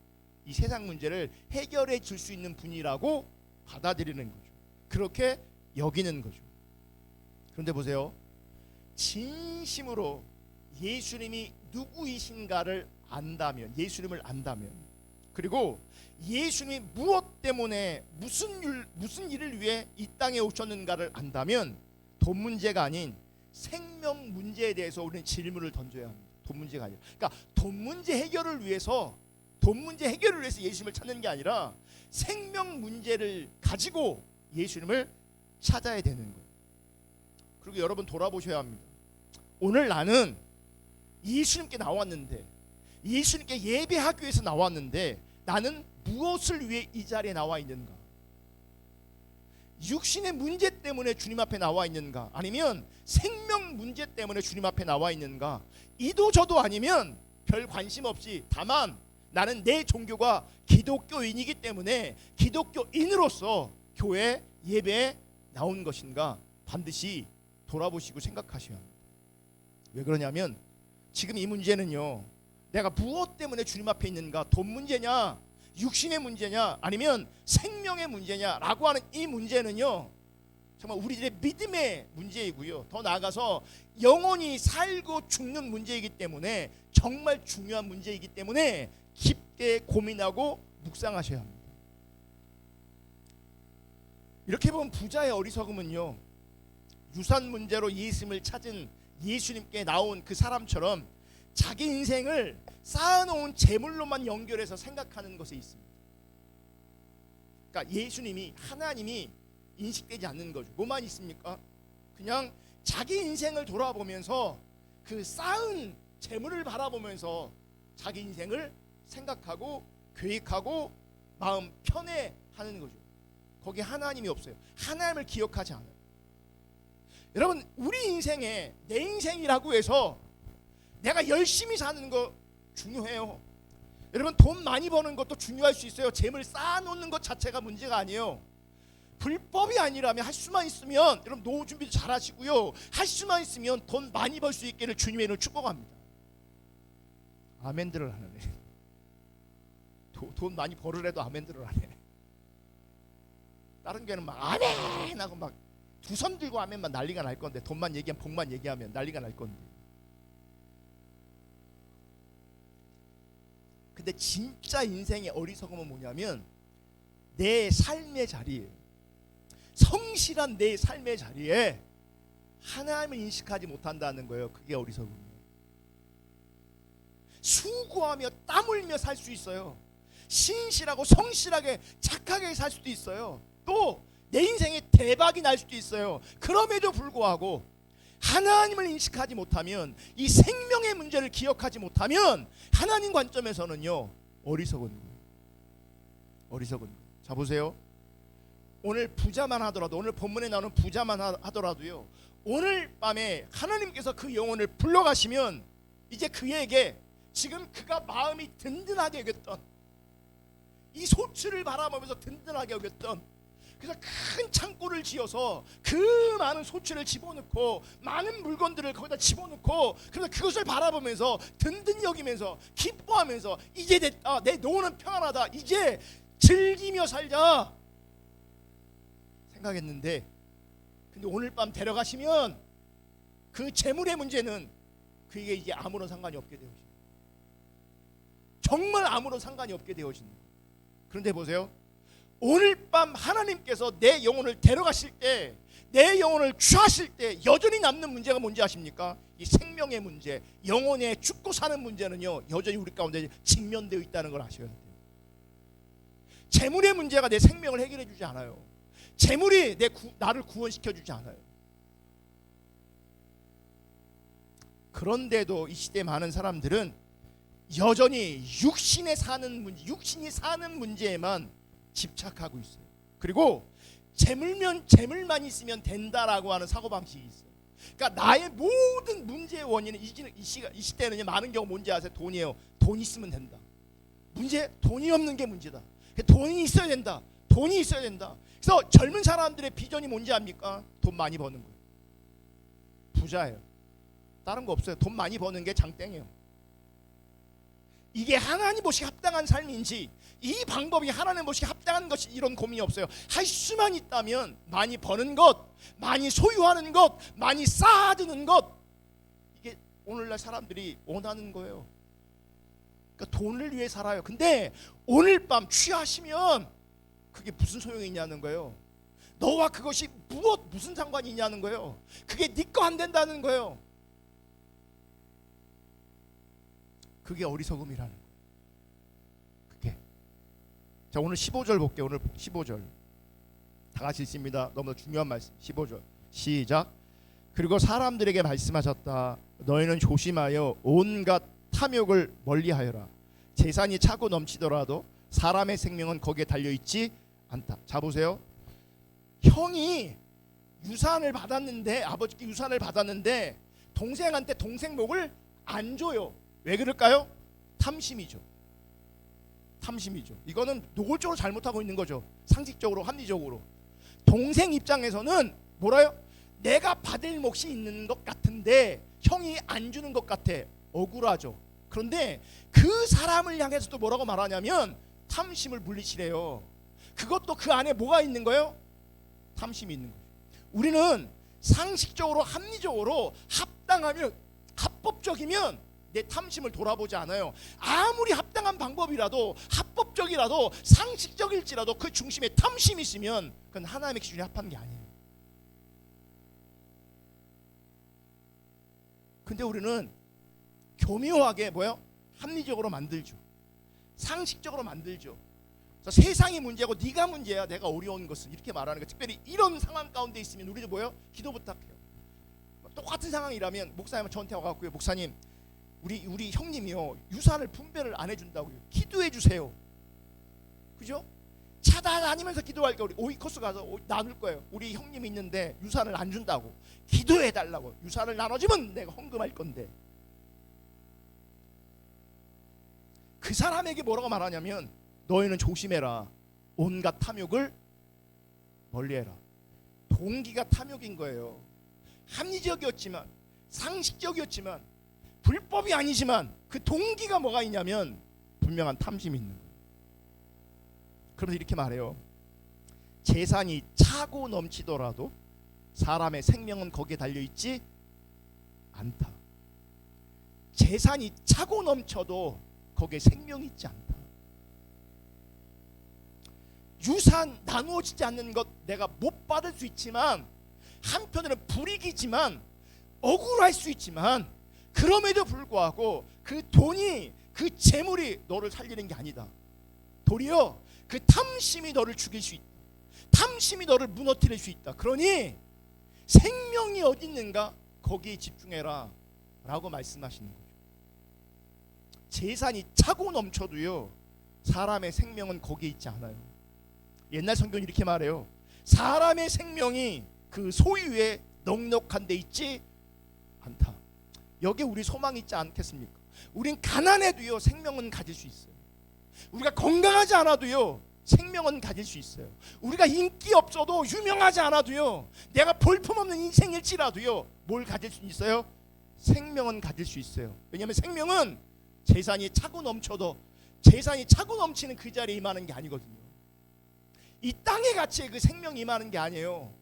S1: 이 세상 문제를 해결해 줄 수 있는 분이라고 받아들이는 거죠. 그렇게 여기는 거죠. 그런데 보세요. 진심으로 예수님이 누구이신가를 안다면, 예수님을 안다면, 그리고 예수님이 무엇 때문에 무슨 일을 위해 이 땅에 오셨는가를 안다면 돈 문제가 아닌 생명 문제에 대해서 우리는 질문을 던져야 합니다. 돈 문제가 아니라, 그러니까 돈 문제 해결을 위해서 예수님을 찾는 게 아니라 생명 문제를 가지고 예수님을 찾아야 되는 거예요. 그리고 여러분 돌아보셔야 합니다. 오늘 나는 예수님께 나왔는데, 예수님께 예배하기 위해서 나왔는데 나는 무엇을 위해 이 자리에 나와 있는가? 육신의 문제 때문에 주님 앞에 나와 있는가? 아니면 생명 문제 때문에 주님 앞에 나와 있는가? 이도 저도 아니면 별 관심 없이 다만 나는 내 종교가 기독교인이기 때문에 기독교인으로서 교회 예배에 나온 것인가? 반드시 돌아보시고 생각하셔야 합니다. 왜 그러냐면 지금 이 문제는요, 내가 무엇 때문에 주님 앞에 있는가? 돈 문제냐? 육신의 문제냐? 아니면 생명의 문제냐라고 하는 이 문제는요, 정말 우리들의 믿음의 문제이고요, 더 나아가서 영원히 살고 죽는 문제이기 때문에 정말 중요한 문제이기 때문에 깊게 고민하고 묵상하셔야 합니다. 이렇게 보면 부자의 어리석음은요, 유산 문제로 예수님을 찾은 예수님께 나온 그 사람처럼 자기 인생을 쌓아놓은 재물로만 연결해서 생각하는 것에 있습니다. 그러니까 예수님이, 하나님이 인식되지 않는 거죠. 뭐만 있습니까? 그냥 자기 인생을 돌아보면서 그 쌓은 재물을 바라보면서 자기 인생을 생각하고 계획하고 마음 편해하는 거죠. 거기에 하나님이 없어요. 하나님을 기억하지 않아요. 여러분, 우리 인생에 내 인생이라고 해서 내가 열심히 사는 거 중요해요. 여러분, 돈 많이 버는 것도 중요할 수 있어요. 재물 쌓아놓는 것 자체가 문제가 아니에요. 불법이 아니라면, 할 수만 있으면, 여러분 노후 준비도 잘 하시고요, 할 수만 있으면 돈 많이 벌 수 있기를 주님의 이름으로 축복합니다. 아멘들을 하네. 돈 많이 벌으래도 아멘들을 하네. 다른 교회는 막 아멘 하고 막 두 손 들고 아멘만 난리가 날 건데, 돈만 얘기하면, 복만 얘기하면 난리가 날 건데. 근데 진짜 인생의 어리석음은 뭐냐면 내 삶의 자리에, 성실한 내 삶의 자리에 하나님을 인식하지 못한다는 거예요. 그게 어리석음이에요. 수고하며 땀 흘며 살 수 있어요. 신실하고 성실하게 착하게 살 수도 있어요. 또 내 인생에 대박이 날 수도 있어요. 그럼에도 불구하고 하나님을 인식하지 못하면, 이 생명의 문제를 기억하지 못하면 하나님 관점에서는요, 어리석은 거예요. 어리석은 거예요. 자, 보세요. 오늘 부자만 하더라도, 오늘 본문에 나오는 부자만 하더라도요, 오늘 밤에 하나님께서 그 영혼을 불러가시면 이제 그에게 지금 그가 마음이 든든하게 여겼던, 이 소출을 바라보면서 든든하게 여겼던, 그래서 큰 창고를 지어서 그 많은 소출을 집어넣고 많은 물건들을 거기다 집어넣고, 그래서 그것을 바라보면서 든든히 여기면서 기뻐하면서 이제 됐다, 내 노후는 평안하다, 이제 즐기며 살자 생각했는데, 근데 오늘 밤 데려가시면 그 재물의 문제는 그게 이제 아무런 상관이 없게 되어집니다. 정말 아무런 상관이 없게 되어집니다. 그런데 보세요. 오늘 밤 하나님께서 내 영혼을 데려가실 때, 내 영혼을 취하실 때 여전히 남는 문제가 뭔지 아십니까? 이 생명의 문제, 영혼에 죽고 사는 문제는요, 여전히 우리 가운데 직면되어 있다는 걸 아셔야 돼요. 재물의 문제가 내 생명을 해결해 주지 않아요. 재물이 나를 구원시켜 주지 않아요. 그런데도 이 시대 많은 사람들은 여전히 육신이 사는 문제에만 집착하고 있어요. 그리고 재물만 있으면 된다라고 하는 사고방식이 있어요. 그러니까 나의 모든 문제의 원인은 이 시대는 많은 경우 뭔지 아세요? 돈이에요. 돈 있으면 된다. 문제 돈이 없는 게 문제다. 돈이 있어야 된다. 돈이 있어야 된다. 그래서 젊은 사람들의 비전이 뭔지 압니까? 돈 많이 버는 거예요. 부자예요. 다른 거 없어요. 돈 많이 버는 게 장땡이에요. 이게 하나님 보시기 합당한 삶인지, 이 방법이 하나님 보시기 합당한 것이, 이런 고민이 없어요. 할 수만 있다면 많이 버는 것, 많이 소유하는 것, 많이 쌓아두는 것, 이게 오늘날 사람들이 원하는 거예요. 그러니까 돈을 위해 살아요. 근데 오늘 밤 취하시면 그게 무슨 소용이 있냐는 거예요. 너와 그것이 무슨 상관이 있냐는 거예요. 그게 네 거 안 된다는 거예요. 그게 어리석음이라는 거예요. 그게. 자, 오늘 15절 볼게요. 오늘 15절 다 같이 읽습니다. 너무 중요한 말씀. 15절 시작. 그리고 사람들에게 말씀하셨다. 너희는 조심하여 온갖 탐욕을 멀리하여라. 재산이 차고 넘치더라도 사람의 생명은 거기에 달려있지 않다. 자, 보세요. 형이 유산을 받았는데, 아버지께 유산을 받았는데 동생한테 동생 목을 안 줘요. 왜 그럴까요? 탐심이죠. 탐심이죠. 이거는 노골적으로 잘못하고 있는 거죠. 상식적으로, 합리적으로. 동생 입장에서는 뭐라요? 내가 받을 몫이 있는 것 같은데 형이 안 주는 것 같아. 억울하죠. 그런데 그 사람을 향해서도 뭐라고 말하냐면 탐심을 물리치래요. 그것도 그 안에 뭐가 있는 거예요? 탐심이 있는 거죠. 우리는 상식적으로, 합리적으로 합당하면, 합법적이면 내 탐심을 돌아보지 않아요. 아무리 합당한 방법이라도, 합법적이라도, 상식적일지라도 그 중심에 탐심이 있으면 그건 하나님의 기준에 합한 게 아니에요. 근데 우리는 교묘하게 뭐요? 합리적으로 만들죠. 상식적으로 만들죠. 세상이 문제고 네가 문제야, 내가 어려운 것은, 이렇게 말하는 거. 특별히 이런 상황 가운데 있으면 우리도 뭐요? 기도 부탁해요. 똑같은 상황이라면 목사님 저한테 와갖고요, 목사님 우리 형님이요 유산을 분배를 안 해준다고요. 기도해 주세요. 그죠? 찾아다니면서 기도할 때 우리 오이코스 가서 나눌 거예요. 우리 형님이 있는데 유산을 안 준다고, 기도해 달라고. 유산을 나눠주면 내가 헌금할 건데. 그 사람에게 뭐라고 말하냐면 너희는 조심해라. 온갖 탐욕을 멀리해라. 동기가 탐욕인 거예요. 합리적이었지만, 상식적이었지만, 불법이 아니지만 그 동기가 뭐가 있냐면 분명한 탐심이 있는 거예요. 그러면서 이렇게 말해요. 재산이 차고 넘치더라도 사람의 생명은 거기에 달려있지 않다. 재산이 차고 넘쳐도 거기에 생명이 있지 않다. 유산 나누어지지 않는 것 내가 못 받을 수 있지만, 한편으로는 불이익이지만, 억울할 수 있지만, 그럼에도 불구하고 그 돈이, 그 재물이 너를 살리는 게 아니다. 도리어 그 탐심이 너를 죽일 수 있다. 탐심이 너를 무너뜨릴 수 있다. 그러니 생명이 어디 있는가 거기에 집중해라 라고 말씀하시는 거죠. 재산이 차고 넘쳐도요 사람의 생명은 거기에 있지 않아요. 옛날 성경이 이렇게 말해요. 사람의 생명이 그 소유에 넉넉한 데 있지 않다. 여기에 우리 소망이 있지 않겠습니까? 우린 가난해도요 생명은 가질 수 있어요. 우리가 건강하지 않아도요 생명은 가질 수 있어요. 우리가 인기 없어도, 유명하지 않아도요, 내가 볼품없는 인생일지라도요 뭘 가질 수 있어요? 생명은 가질 수 있어요. 왜냐하면 생명은 재산이 차고 넘쳐도, 재산이 차고 넘치는 그 자리에 임하는 게 아니거든요. 이 땅의 가치에 그 생명이 임하는 게 아니에요.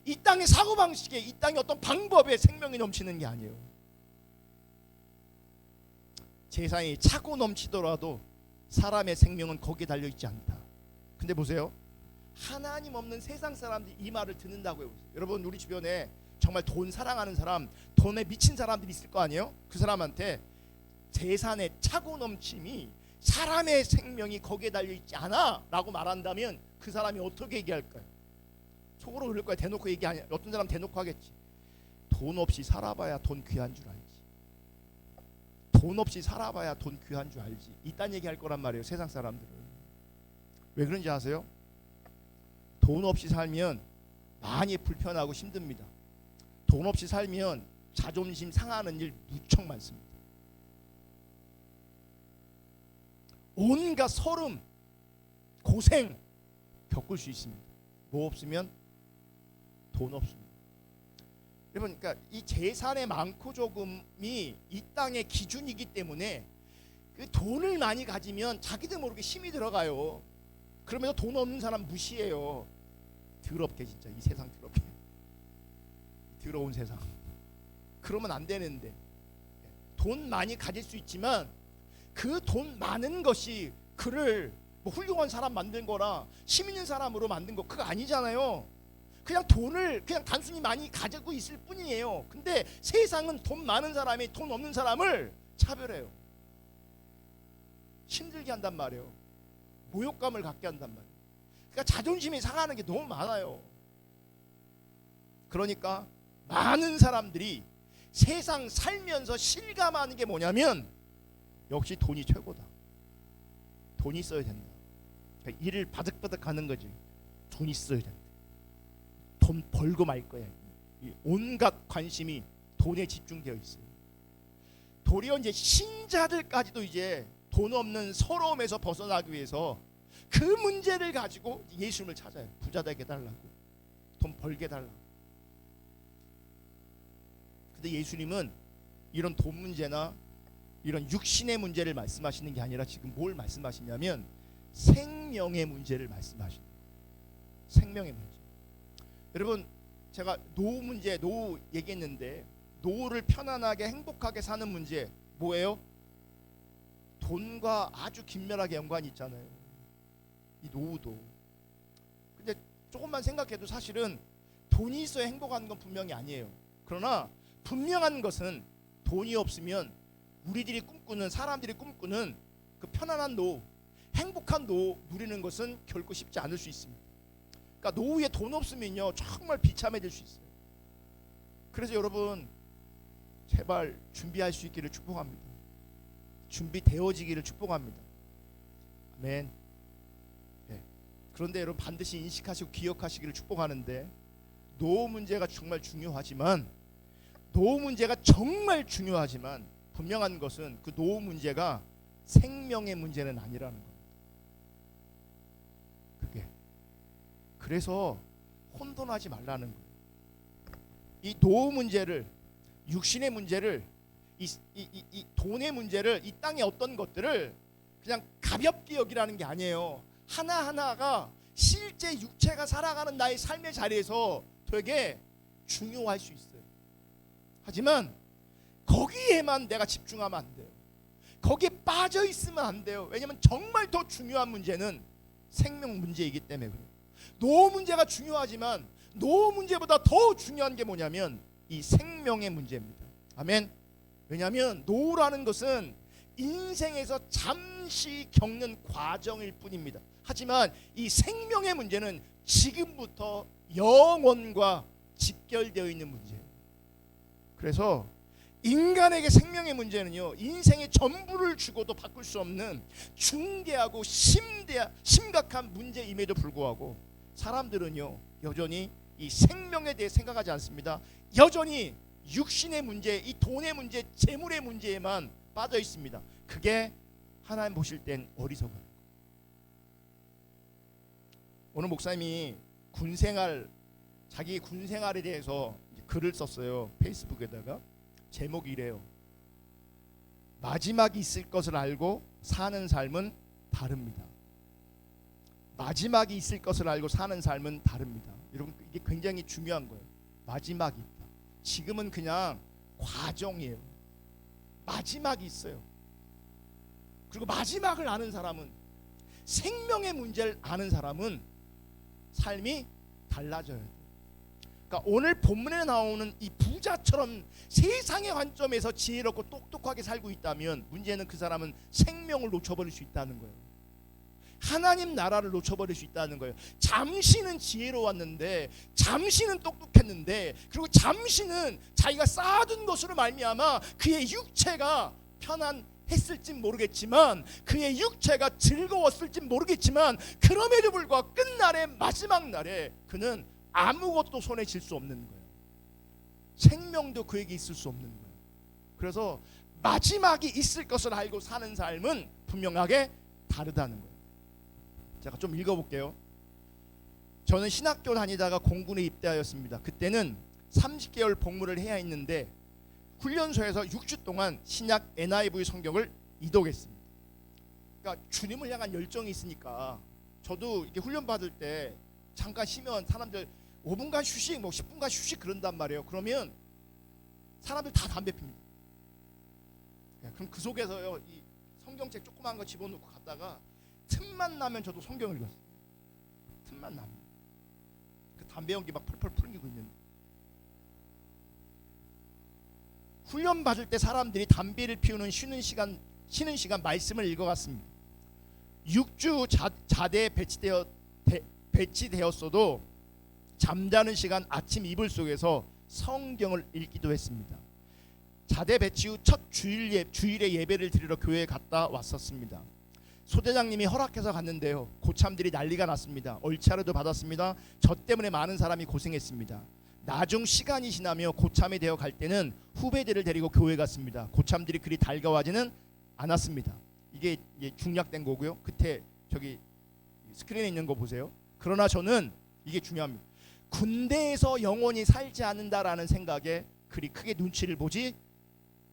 S1: 이 땅의 사고방식에, 이 땅의 어떤 방법에 생명이 넘치는 게 아니에요. 재산이 차고 넘치더라도 사람의 생명은 거기에 달려있지 않다. 근데 보세요. 하나님 없는 세상 사람들이 이 말을 듣는다고요. 여러분, 우리 주변에 정말 돈 사랑하는 사람, 돈에 미친 사람들이 있을 거 아니에요? 그 사람한테 재산의 차고 넘침이 사람의 생명이 거기에 달려있지 않아 라고 말한다면 그 사람이 어떻게 얘기할까요? 속으로 그럴 거야. 대놓고 얘기 아니야. 어떤 사람 대놓고 하겠지. 돈 없이 살아봐야 돈 귀한 줄 알지. 돈 없이 살아봐야 돈 귀한 줄 알지. 이딴 얘기 할 거란 말이에요. 세상 사람들은. 왜 그런지 아세요? 돈 없이 살면 많이 불편하고 힘듭니다. 돈 없이 살면 자존심 상하는 일 무척 많습니다. 온갖 서름, 고생 겪을 수 있습니다. 뭐 없으면 돈 없습니다. 여러분, 그러니까 이 재산의 많고 적음이 이 땅의 기준이기 때문에 그 돈을 많이 가지면 자기도 모르게 힘이 들어가요. 그러면서 돈 없는 사람 무시해요. 더럽게, 진짜 이 세상 더럽게, 더러운 세상. 그러면 안 되는데, 돈 많이 가질 수 있지만 그 돈 많은 것이 그를 뭐 훌륭한 사람 만든 거라 힘 있는 사람으로 만든 거 그거 아니잖아요. 그냥 돈을 그냥 단순히 많이 가지고 있을 뿐이에요. 근데 세상은 돈 많은 사람이 돈 없는 사람을 차별해요. 힘들게 한단 말이에요. 모욕감을 갖게 한단 말이에요. 그러니까 자존심이 상하는 게 너무 많아요. 그러니까 많은 사람들이 세상 살면서 실감하는 게 뭐냐면 역시 돈이 최고다. 돈이 있어야 된다. 그러니까 일을 바득바득 하는 거지. 돈이 있어야 된다. 돈 벌고 말 거야. 온갖 관심이 돈에 집중되어 있어요. 도리어 이제 신자들까지도 이제 돈 없는 서러움에서 벗어나기 위해서 그 문제를 가지고 예수님을 찾아요. 부자 되게 달라고, 돈 벌게 달라고. 근데 예수님은 이런 돈 문제나 이런 육신의 문제를 말씀하시는 게 아니라 지금 뭘 말씀하시냐면 생명의 문제를 말씀하시는 거예요. 생명의 문제. 여러분, 제가 노후 문제, 노후 얘기했는데 노후를 편안하게 행복하게 사는 문제 뭐예요? 돈과 아주 긴밀하게 연관이 있잖아요. 이 노후도. 근데 조금만 생각해도 사실은 돈이 있어야 행복한 건 분명히 아니에요. 그러나 분명한 것은 돈이 없으면 우리들이 꿈꾸는, 사람들이 꿈꾸는 그 편안한 노후, 행복한 노후 누리는 것은 결코 쉽지 않을 수 있습니다. 그러니까 노후에 돈 없으면요 정말 비참해질 수 있어요. 그래서 여러분 제발 준비할 수 있기를 축복합니다. 준비되어지기를 축복합니다. 아멘. 네. 그런데 여러분 반드시 인식하시고 기억하시기를 축복하는데, 노후 문제가 정말 중요하지만 분명한 것은 그 노후 문제가 생명의 문제는 아니라는 겁니다. 그게. 그래서 혼돈하지 말라는 거예요. 이 노후 문제를, 육신의 문제를, 이 돈의 문제를, 이 땅의 어떤 것들을 그냥 가볍게 여기라는 게 아니에요. 하나하나가 실제 육체가 살아가는 나의 삶의 자리에서 되게 중요할 수 있어요. 하지만 거기에만 내가 집중하면 안 돼요. 거기에 빠져 있으면 안 돼요. 왜냐하면 정말 더 중요한 문제는 생명 문제이기 때문에 그래요. 노후 문제가 중요하지만 노후 문제보다 더 중요한 게 뭐냐면 이 생명의 문제입니다. 아멘. 왜냐하면 노후라는 것은 인생에서 잠시 겪는 과정일 뿐입니다. 하지만 이 생명의 문제는 지금부터 영원과 직결되어 있는 문제예요. 그래서 인간에게 생명의 문제는요, 인생의 전부를 주고도 바꿀 수 없는 중대하고 심각한 문제임에도 불구하고 사람들은요 여전히 이 생명에 대해 생각하지 않습니다. 여전히 육신의 문제, 이 돈의 문제, 재물의 문제에만 빠져 있습니다. 그게 하나님 보실 땐 어리석어요. 오늘 목사님이 자기 군생활에 대해서 글을 썼어요. 페이스북에다가. 제목이 이래요. 마지막이 있을 것을 알고 사는 삶은 다릅니다. 마지막이 있을 것을 알고 사는 삶은 다릅니다. 여러분, 이게 굉장히 중요한 거예요. 마지막이 있다. 지금은 그냥 과정이에요. 마지막이 있어요. 그리고 마지막을 아는 사람은, 생명의 문제를 아는 사람은 삶이 달라져요. 그러니까 오늘 본문에 나오는 이 부자처럼 세상의 관점에서 지혜롭고 똑똑하게 살고 있다면 문제는 그 사람은 생명을 놓쳐버릴 수 있다는 거예요. 하나님 나라를 놓쳐버릴 수 있다는 거예요. 잠시는 지혜로웠는데, 잠시는 똑똑했는데, 그리고 잠시는 자기가 쌓아둔 것으로 말미암아 그의 육체가 편안했을진 모르겠지만, 그의 육체가 즐거웠을진 모르겠지만, 그럼에도 불구하고 끝날에, 마지막 날에 그는 아무것도 손에 쥘 수 없는 거예요. 생명도 그에게 있을 수 없는 거예요. 그래서 마지막이 있을 것을 알고 사는 삶은 분명하게 다르다는 거예요. 제가 좀 읽어볼게요. 저는 신학교 다니다가 공군에 입대하였습니다. 그때는 30개월 복무를 해야 했는데 훈련소에서 6주 동안 신약 NIV 성경을 이독했습니다. 그러니까 주님을 향한 열정이 있으니까 저도 이렇게 훈련 받을 때 잠깐 쉬면 사람들 5분간 휴식, 뭐 10분간 휴식 그런단 말이에요. 그러면 사람들 다 담배 핍니다. 그럼 그 속에서요, 이 성경책 조그만 거 집어넣고 갔다가 틈만 나면 저도 성경을 읽었어요. 틈만 나면 그 담배 연기 막 펄펄 풍기고 있는데, 훈련 받을 때 사람들이 담배를 피우는 쉬는 시간 말씀을 읽어갔습니다. 6주 자대에 배치되었어도 잠자는 시간 아침 이불 속에서 성경을 읽기도 했습니다. 자대 배치 후 첫 주일에 예배를 드리러 교회에 갔다 왔었습니다. 소대장님이 허락해서 갔는데요, 고참들이 난리가 났습니다. 얼차려도 받았습니다. 저 때문에 많은 사람이 고생했습니다. 나중 시간이 지나며 고참이 되어 갈 때는 후배들을 데리고 교회 갔습니다. 고참들이 그리 달가워하지는 않았습니다. 이게 중략된 거고요. 끝에 저기 스크린에 있는 거 보세요. 그러나 저는 이게 중요합니다. 군대에서 영원히 살지 않는다라는 생각에 그리 크게 눈치를 보지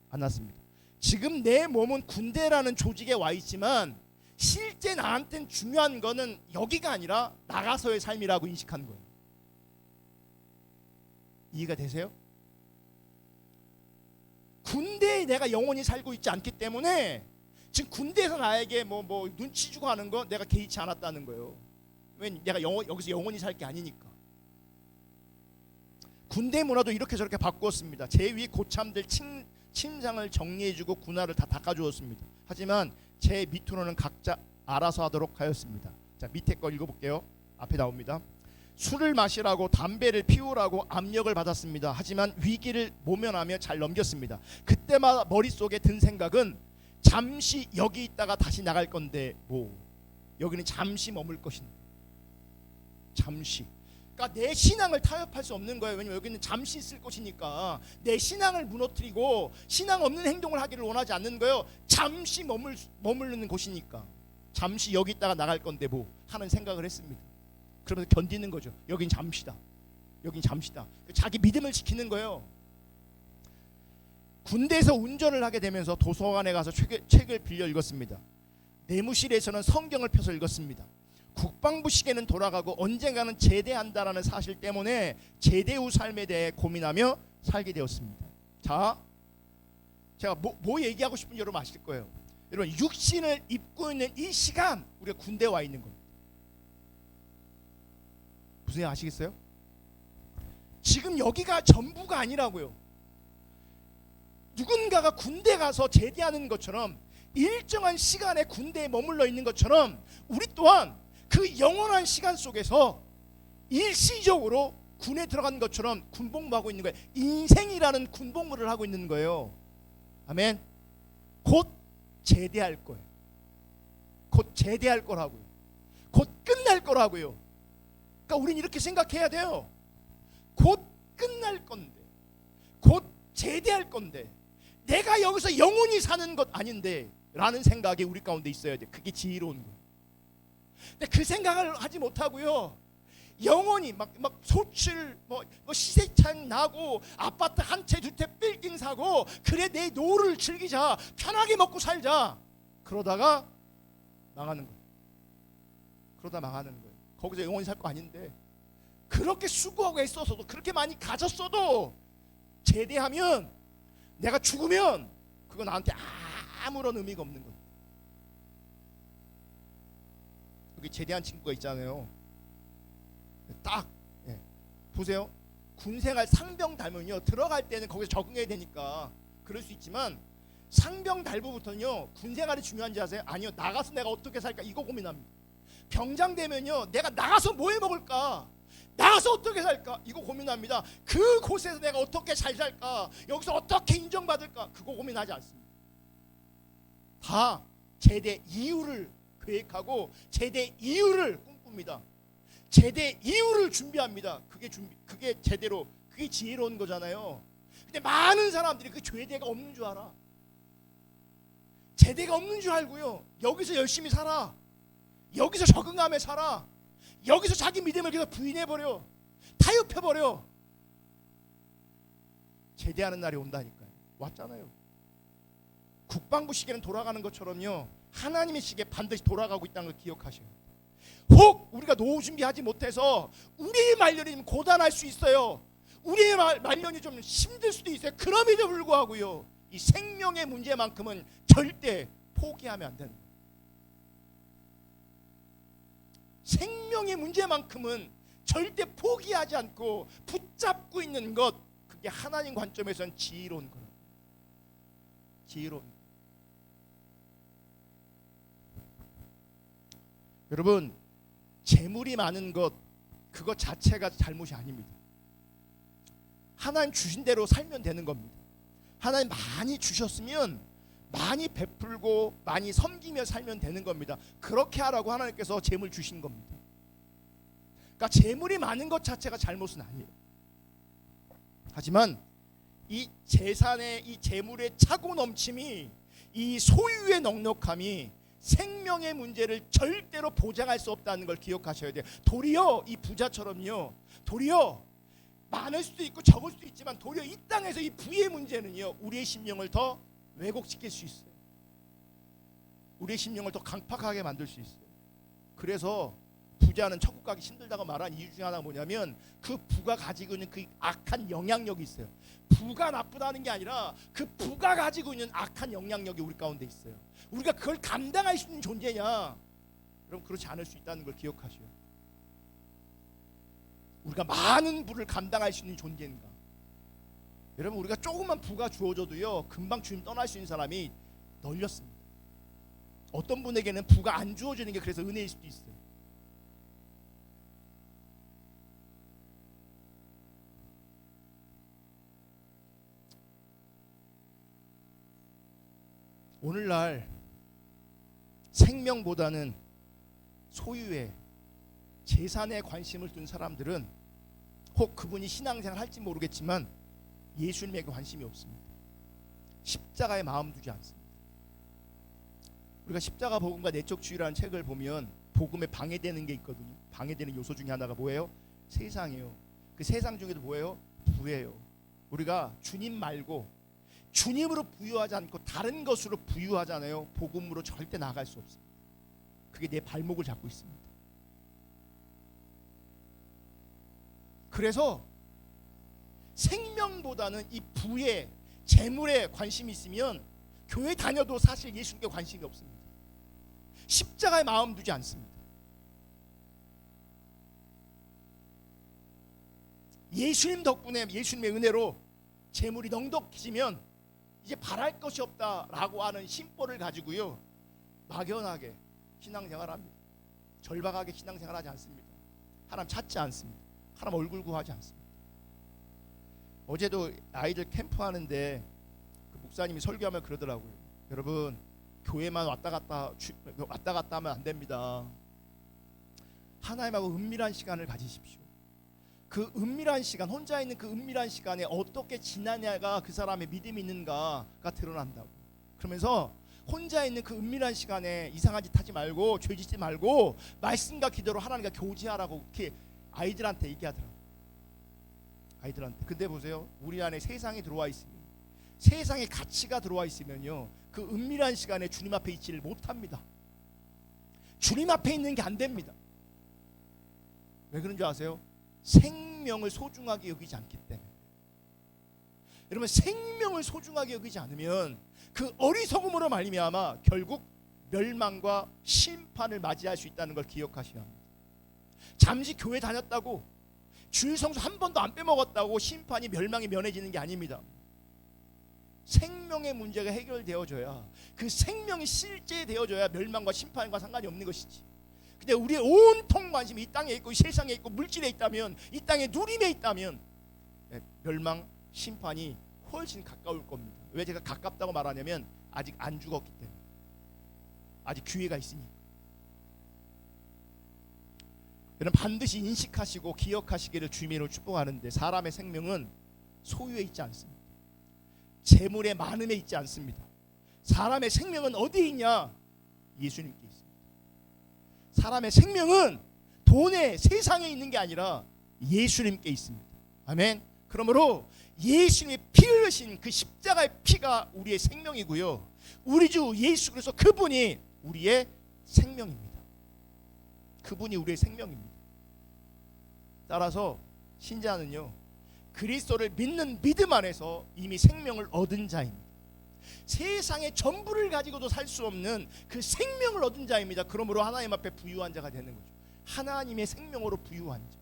S1: 않았습니다. 지금 내 몸은 군대라는 조직에 와 있지만 실제 나한테는 중요한 거는 여기가 아니라 나가서의 삶이라고 인식한 거예요. 이해가 되세요? 군대에 내가 영원히 살고 있지 않기 때문에 지금 군대에서 나에게 뭐 눈치 주고 하는 거 내가 개의치 않았다는 거예요. 왜? 내가 여기서 영원히 살 게 아니니까. 군대 문화도 이렇게 저렇게 바꾸었습니다. 제 위 고참들 침상을 정리해주고 군화를 다 닦아주었습니다. 하지만 제 밑으로는 각자 알아서 하도록 하였습니다. 자, 밑에 거 읽어볼게요. 앞에 나옵니다. 술을 마시라고 담배를 피우라고 압력을 받았습니다. 하지만 위기를 모면하며 잘 넘겼습니다. 그때마다 머릿속에 든 생각은 잠시 여기 있다가 다시 나갈 건데 여기는 잠시 머물 것인데, 잠시. 그러니까 내 신앙을 타협할 수 없는 거예요. 왜냐면 여기는 잠시 있을 것이니까. 내 신앙을 무너뜨리고 신앙 없는 행동을 하기를 원하지 않는 거예요. 잠시 머무르는 곳이니까. 잠시 여기 있다가 나갈 건데 하는 생각을 했습니다. 그러면서 견디는 거죠. 여긴 잠시다. 여긴 잠시다. 자기 믿음을 지키는 거예요. 군대에서 운전을 하게 되면서 도서관에 가서 책을 빌려 읽었습니다. 내무실에서는 성경을 펴서 읽었습니다. 국방부식에는 돌아가고 언젠가는 제대한다라는 사실 때문에 제대 후 삶에 대해 고민하며 살게 되었습니다. 자, 제가 뭐 얘기하고 싶은지 여러분 아실 거예요. 여러분, 육신을 입고 있는 이 시간 우리가 군대에 와 있는 겁니다. 무슨 얘기 아시겠어요? 지금 여기가 전부가 아니라고요. 누군가가 군대 가서 제대하는 것처럼 일정한 시간에 군대에 머물러 있는 것처럼 우리 또한 그 영원한 시간 속에서 일시적으로 군에 들어간 것처럼 군복무하고 있는 거예요. 인생이라는 군복무를 하고 있는 거예요. 아멘. 곧 제대할 거예요. 곧 제대할 거라고요. 곧 끝날 거라고요. 그러니까 우린 이렇게 생각해야 돼요. 곧 끝날 건데, 곧 제대할 건데, 내가 여기서 영원히 사는 것 아닌데 라는 생각이 우리 가운데 있어야 돼. 그게 지혜로운 거예요. 근데 그 생각을 하지 못하고요, 영원히 막 소출 시세창 나고 아파트 한 채 두 채 빌딩 사고 그래 내 노후를 즐기자, 편하게 먹고 살자, 그러다가 망하는 거예요. 그러다 망하는 거예요. 거기서 영원히 살 거 아닌데 그렇게 수고하고 애써서도 그렇게 많이 가졌어도 제대하면, 내가 죽으면 그거 나한테 아무런 의미가 없는 거예요. 여기 제대한 친구가 있잖아요. 딱 보세요. 군생활 상병 달면요, 들어갈 때는 거기서 적응해야 되니까 그럴 수 있지만 상병 달부부터는요 군생활이 중요한지 아세요? 아니요. 나가서 내가 어떻게 살까 이거 고민합니다. 병장 되면요 내가 나가서 뭐 해 먹을까, 나가서 어떻게 살까 이거 고민합니다. 그곳에서 내가 어떻게 잘 살까, 여기서 어떻게 인정받을까 그거 고민하지 않습니다. 다 제대 이후를 계획하고 제대 이후를 꿈꿉니다. 제대 이후를 준비합니다. 그게 제대로, 그게 지혜로운 거잖아요. 근데 많은 사람들이 그 죄대가 없는 줄 알아. 제대가 없는 줄 알고요, 여기서 열심히 살아. 여기서 적응하며 살아. 여기서 자기 믿음을 계속 부인해버려. 타협해버려. 제대하는 날이 온다니까요. 왔잖아요. 국방부 시계는 돌아가는 것처럼요, 하나님의 시계 반드시 돌아가고 있다는 걸 기억하셔야 돼요. 혹 우리가 노후 준비하지 못해서 우리의 말년이 좀 고단할 수 있어요. 우리의 말년이 좀 힘들 수도 있어요. 그럼에도 불구하고요, 이 생명의 문제만큼은 절대 포기하면 안 되는 거예요. 생명의 문제만큼은 절대 포기하지 않고 붙잡고 있는 것, 그게 하나님 관점에서는 지혜로운 거예요. 지혜로운 거예요. 여러분, 재물이 많은 것, 그것 자체가 잘못이 아닙니다. 하나님 주신 대로 살면 되는 겁니다. 하나님 많이 주셨으면 많이 베풀고 많이 섬기며 살면 되는 겁니다. 그렇게 하라고 하나님께서 재물 주신 겁니다. 그러니까 재물이 많은 것 자체가 잘못은 아니에요. 하지만 이 재산의, 이 재물의 차고 넘침이, 이 소유의 넉넉함이 생명의 문제를 절대로 보장할 수 없다는 걸 기억하셔야 돼요. 도리어 이 부자처럼요, 도리어 많을 수도 있고 적을 수도 있지만 도리어 이 땅에서 이 부의 문제는요, 우리의 심령을 더 왜곡시킬 수 있어요. 우리의 심령을 더 강팍하게 만들 수 있어요. 그래서 부자는 천국 가기 힘들다고 말한 이유 중에 하나가 뭐냐면, 그 부가 가지고 있는 그 악한 영향력이 있어요. 부가 나쁘다는 게 아니라 그 부가 가지고 있는 악한 영향력이 우리 가운데 있어요. 우리가 그걸 감당할 수 있는 존재냐? 여러분, 그렇지 않을 수 있다는 걸 기억하셔요. 우리가 많은 부를 감당할 수 있는 존재인가? 여러분, 우리가 조금만 부가 주어져도요, 금방 주님 떠날 수 있는 사람이 널렸습니다. 어떤 분에게는 부가 안 주어지는 게 그래서 은혜일 수도 있어요. 오늘날 생명보다는 소유에, 재산에 관심을 둔 사람들은 혹 그분이 신앙생활 할지 모르겠지만 예수님에게 관심이 없습니다. 십자가에 마음 두지 않습니다. 우리가 십자가 복음과 내적주의라는 책을 보면 복음에 방해되는 게 있거든요. 방해되는 요소 중에 하나가 뭐예요? 세상이에요. 그 세상 중에도 뭐예요? 부예요. 우리가 주님 말고 주님으로 부유하지 않고 다른 것으로 부유하잖아요. 복음으로 절대 나아갈 수 없습니다. 그게 내 발목을 잡고 있습니다. 그래서 생명보다는 이 부에, 재물에 관심이 있으면 교회 다녀도 사실 예수님께 관심이 없습니다. 십자가에 마음 두지 않습니다. 예수님 덕분에, 예수님의 은혜로 재물이 넉넉해지면 이제 바랄 것이 없다라고 하는 심보를 가지고요, 막연하게 신앙생활합니다. 절박하게 신앙생활하지 않습니다. 하나님 찾지 않습니다. 하나님 얼굴 구하지 않습니다. 어제도 아이들 캠프하는데 그 목사님이 설교하면 그러더라고요. 여러분, 교회만 왔다 갔다 하면 안 됩니다. 하나님하고 은밀한 시간을 가지십시오. 그 은밀한 시간, 혼자 있는 그 은밀한 시간에 어떻게 지나냐가 그 사람의 믿음이 있는가가 드러난다고. 그러면서 혼자 있는 그 은밀한 시간에 이상한 짓 하지 말고, 죄 짓지 말고 말씀과 기도로 하나님과 교제하라고 이렇게 아이들한테 얘기하더라고요. 아이들한테. 근데 보세요, 우리 안에 세상이 들어와 있으면, 세상의 가치가 들어와 있으면요, 그 은밀한 시간에 주님 앞에 있지를 못합니다. 주님 앞에 있는 게 안 됩니다. 왜 그런 줄 아세요? 생명을 소중하게 여기지 않기 때문에. 여러분, 생명을 소중하게 여기지 않으면 그 어리석음으로 말미암아 결국 멸망과 심판을 맞이할 수 있다는 걸 기억하셔야 합니다. 잠시 교회 다녔다고, 주일 성수 한 번도 안 빼먹었다고 심판이, 멸망이 면해지는 게 아닙니다. 생명의 문제가 해결되어져야, 그 생명이 실제 되어져야 멸망과 심판과 상관이 없는 것이지. 근데 우리의 온통 관심이 이 땅에 있고 이 세상에 있고 물질에 있다면, 이 땅의 누림에 있다면 멸망, 심판이 훨씬 가까울 겁니다. 왜 제가 가깝다고 말하냐면 아직 안 죽었기 때문에, 아직 기회가 있으니까. 여러분, 반드시 인식하시고 기억하시기를 주님으로 축복하는데, 사람의 생명은 소유에 있지 않습니다. 재물의 많음에 있지 않습니다. 사람의 생명은 어디에 있냐? 예수님께 있습니다. 사람의 생명은 돈에 세상에 있는 게 아니라 예수님께 있습니다. 아멘. 그러므로 예수님의 피 흘리신 그 십자가의 피가 우리의 생명이고요, 우리 주 예수 그리스도 그분이 우리의 생명입니다. 그분이 우리의 생명입니다. 따라서 신자는요, 그리스도를 믿는 믿음 안에서 이미 생명을 얻은 자입니다. 세상의 전부를 가지고도 살 수 없는 그 생명을 얻은 자입니다. 그러므로 하나님 앞에 부유한 자가 되는 거죠. 하나님의 생명으로 부유한 자,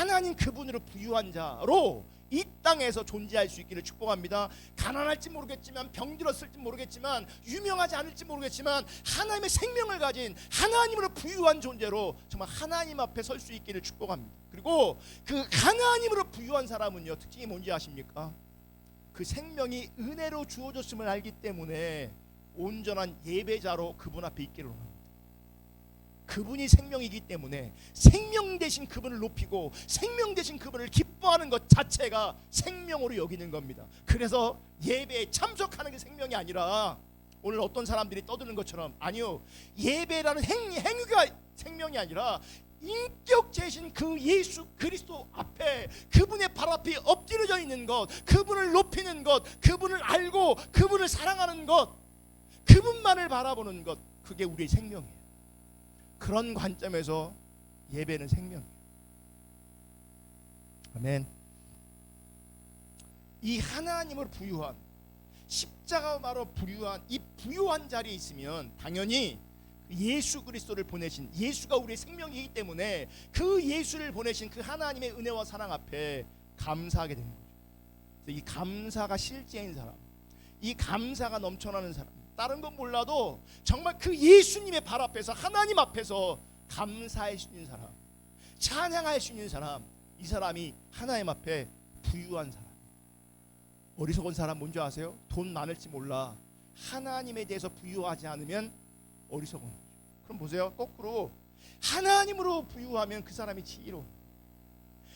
S1: 하나님 그분으로 부유한 자로 이 땅에서 존재할 수 있기를 축복합니다. 가난할지 모르겠지만, 병들었을지 모르겠지만, 유명하지 않을지 모르겠지만, 하나님의 생명을 가진 하나님으로 부유한 존재로 정말 하나님 앞에 설 수 있기를 축복합니다. 그리고 그 하나님으로 부유한 사람은요, 특징이 뭔지 아십니까? 그 생명이 은혜로 주어졌음을 알기 때문에 온전한 예배자로 그분 앞에 있기를 원합니다. 그분이 생명이기 때문에 생명 대신 그분을 높이고 생명 대신 그분을 기뻐하는 것 자체가 생명으로 여기는 겁니다. 그래서 예배에 참석하는 게 생명이 아니라 오늘 어떤 사람들이 떠드는 것처럼, 아니요, 예배라는 행위가 생명이 아니라 인격체이신 그 예수 그리스도 앞에, 그분의 발 앞에 엎드려져 있는 것, 그분을 높이는 것, 그분을 알고 그분을 사랑하는 것, 그분만을 바라보는 것, 그게 우리의 생명이에요. 그런 관점에서 예배는 생명이에요. 아멘. 이 하나님을 부유한, 십자가로 부유한 이 부유한 자리에 있으면 당연히 예수 그리스도를 보내신, 예수가 우리의 생명이기 때문에 그 예수를 보내신 그 하나님의 은혜와 사랑 앞에 감사하게 되는 거죠. 이 감사가 실제인 사람, 이 감사가 넘쳐나는 사람, 다른 건 몰라도 정말 그 예수님의 발 앞에서, 하나님 앞에서 감사할 수 있는 사람, 찬양할 수 있는 사람, 이 사람이 하나님 앞에 부유한 사람. 어리석은 사람 뭔지 아세요? 돈 많을지 몰라, 하나님에 대해서 부유하지 않으면 어리석은 거죠. 그럼 보세요, 거꾸로 하나님으로 부유하면 그 사람이 지혜로운,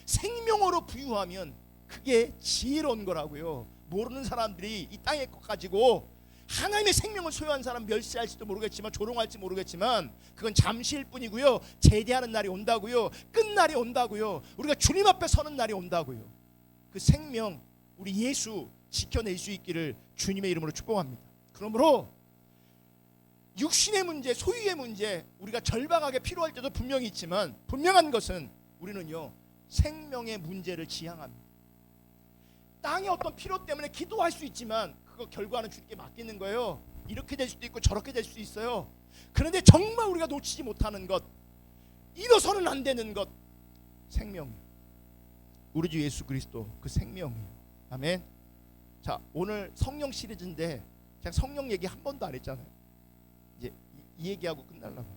S1: 생명으로 부유하면 그게 지혜로운 거라고요. 모르는 사람들이 이 땅의 것 가지고 하나님의 생명을 소유한 사람 멸시할지도 모르겠지만, 조롱할지 모르겠지만, 그건 잠시일 뿐이고요, 제대하는 날이 온다고요, 끝날이 온다고요, 우리가 주님 앞에 서는 날이 온다고요. 그 생명, 우리 예수 지켜낼 수 있기를 주님의 이름으로 축복합니다. 그러므로 육신의 문제, 소유의 문제, 우리가 절박하게 필요할 때도 분명히 있지만, 분명한 것은 우리는요, 생명의 문제를 지향합니다. 땅의 어떤 필요 때문에 기도할 수 있지만 그거 결과는 주님께 맡기는 거예요. 이렇게 될 수도 있고 저렇게 될 수도 있어요. 그런데 정말 우리가 놓치지 못하는 것, 잃어서는 안 되는 것, 생명이에요. 우리 주 예수 그리스도 그 생명이에요. 아멘. 자, 오늘 성령 시리즈인데 그냥 성령 얘기 한 번도 안 했잖아요. 이제 이 얘기하고 끝날라고.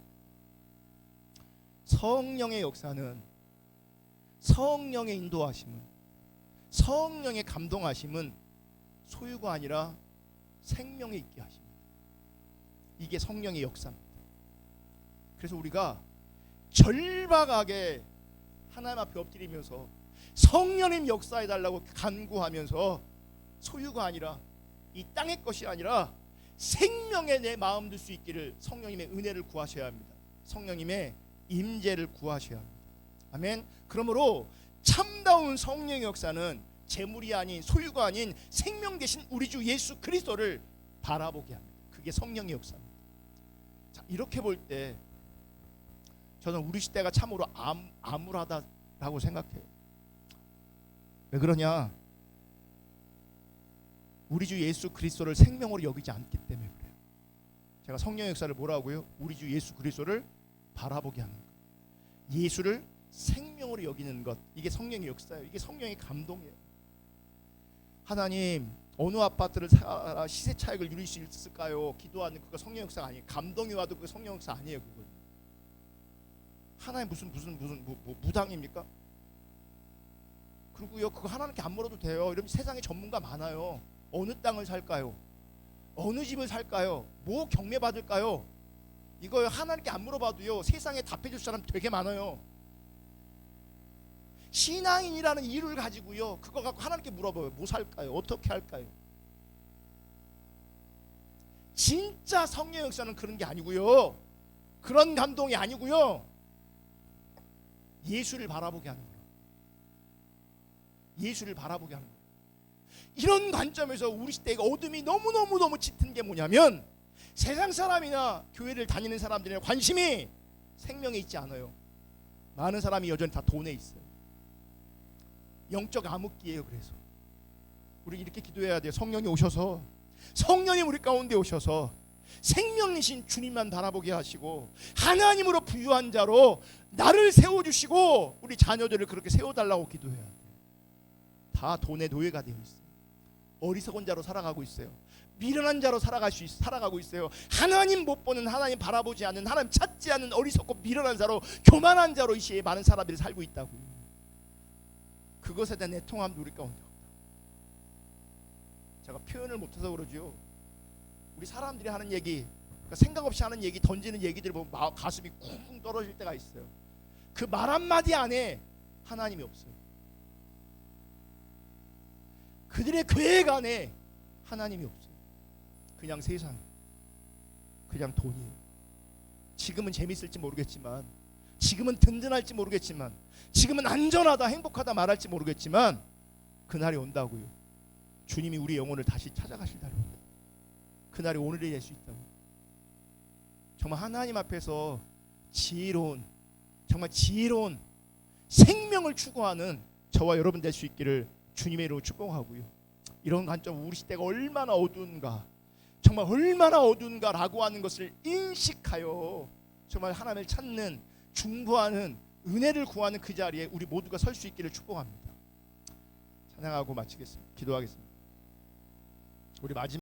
S1: 성령의 역사는, 성령의 인도하심은, 성령의 감동하심은 소유가 아니라 생명에 있게 하십니다. 이게 성령의 역사입니다. 그래서 우리가 절박하게 하나님 앞에 엎드리면서 성령님 역사해달라고 간구하면서 소유가 아니라, 이 땅의 것이 아니라 생명에 내 마음 둘 수 있기를 성령님의 은혜를 구하셔야 합니다. 성령님의 임재를 구하셔야 합니다. 아멘. 그러므로 참다운 성령의 역사는 재물이 아닌, 소유가 아닌 생명 되신 우리 주 예수 그리스도를 바라보게 합니다. 그게 성령의 역사입니다. 자, 이렇게 볼 때 저는 우리 시대가 참으로 암울하다라고 생각해요. 왜 그러냐? 우리 주 예수 그리스도를 생명으로 여기지 않기 때문에 그래요. 제가 성령의 역사를 뭐라고요? 우리 주 예수 그리스도를 바라보게 하는 것, 예수를 생명으로 여기는 것, 이게 성령의 역사예요. 이게 성령의 감동이에요. 하나님, 어느 아파트를 사라 시세 차익을 누릴 수 있을까요? 기도하는 그거 성령 역사가 아니에요. 감동이 와도 그거 성령 역사 아니에요. 그거 하나님 무슨 무당입니까? 그리고요, 그거 하나님께 안 물어도 돼요. 이러면 세상에 전문가 많아요. 어느 땅을 살까요? 어느 집을 살까요? 뭐 경매 받을까요? 이거 하나님께 안 물어봐도요, 세상에 답해줄 사람 되게 많아요. 신앙인이라는 이유를 가지고요, 그거 갖고 하나님께 물어봐요. 뭐 살까요? 어떻게 할까요? 진짜 성령 역사는 그런 게 아니고요. 그런 감동이 아니고요. 예수를 바라보게 하는 거예요. 예수를 바라보게 하는 거예요. 이런 관점에서 우리 시대가 어둠이 너무 짙은 게 뭐냐면 세상 사람이나 교회를 다니는 사람들의 관심이 생명에 있지 않아요. 많은 사람이 여전히 다 돈에 있어요. 영적 암흑기예요. 그래서 우리 이렇게 기도해야 돼요. 성령이 오셔서, 성령이 우리 가운데 오셔서 생명이신 주님만 바라보게 하시고 하나님으로 부유한 자로 나를 세워주시고 우리 자녀들을 그렇게 세워달라고 기도해야 돼요. 다 돈의 노예가 되어 있어요. 어리석은 자로 살아가고 있어요. 미련한 자로 살아가고 있어요. 하나님 못 보는, 하나님 바라보지 않는, 하나님 찾지 않는 어리석고 미련한 자로, 교만한 자로 이 시대에 많은 사람들이 살고 있다고요. 그것에 대한 애통함도 우리 가운데 없다. 제가 표현을 못해서 그러죠. 우리 사람들이 하는 얘기, 그러니까 생각 없이 하는 얘기, 던지는 얘기들 보면 가슴이 쿵쿵 떨어질 때가 있어요. 그 말 한마디 안에 하나님이 없어요. 그들의 계획 안에 하나님이 없어요. 그냥 세상, 그냥 돈이에요. 지금은 재밌을지 모르겠지만, 지금은 든든할지 모르겠지만, 지금은 안전하다, 행복하다 말할지 모르겠지만 그날이 온다고요. 주님이 우리 영혼을 다시 찾아가실 날이 온다. 그날이 오늘이 될 수 있다고. 정말 하나님 앞에서 지혜로운, 정말 지혜로운 생명을 추구하는 저와 여러분 될 수 있기를 주님의 이름으로 축복하고요. 이런 관점, 우리 시대가 얼마나 어두운가, 정말 얼마나 어두운가라고 하는 것을 인식하여 정말 하나님을 찾는, 중보하는, 은혜를 구하는 그 자리에 우리 모두가 설 수 있기를 축복합니다. 찬양하고 마치겠습니다. 기도하겠습니다. 우리 마지막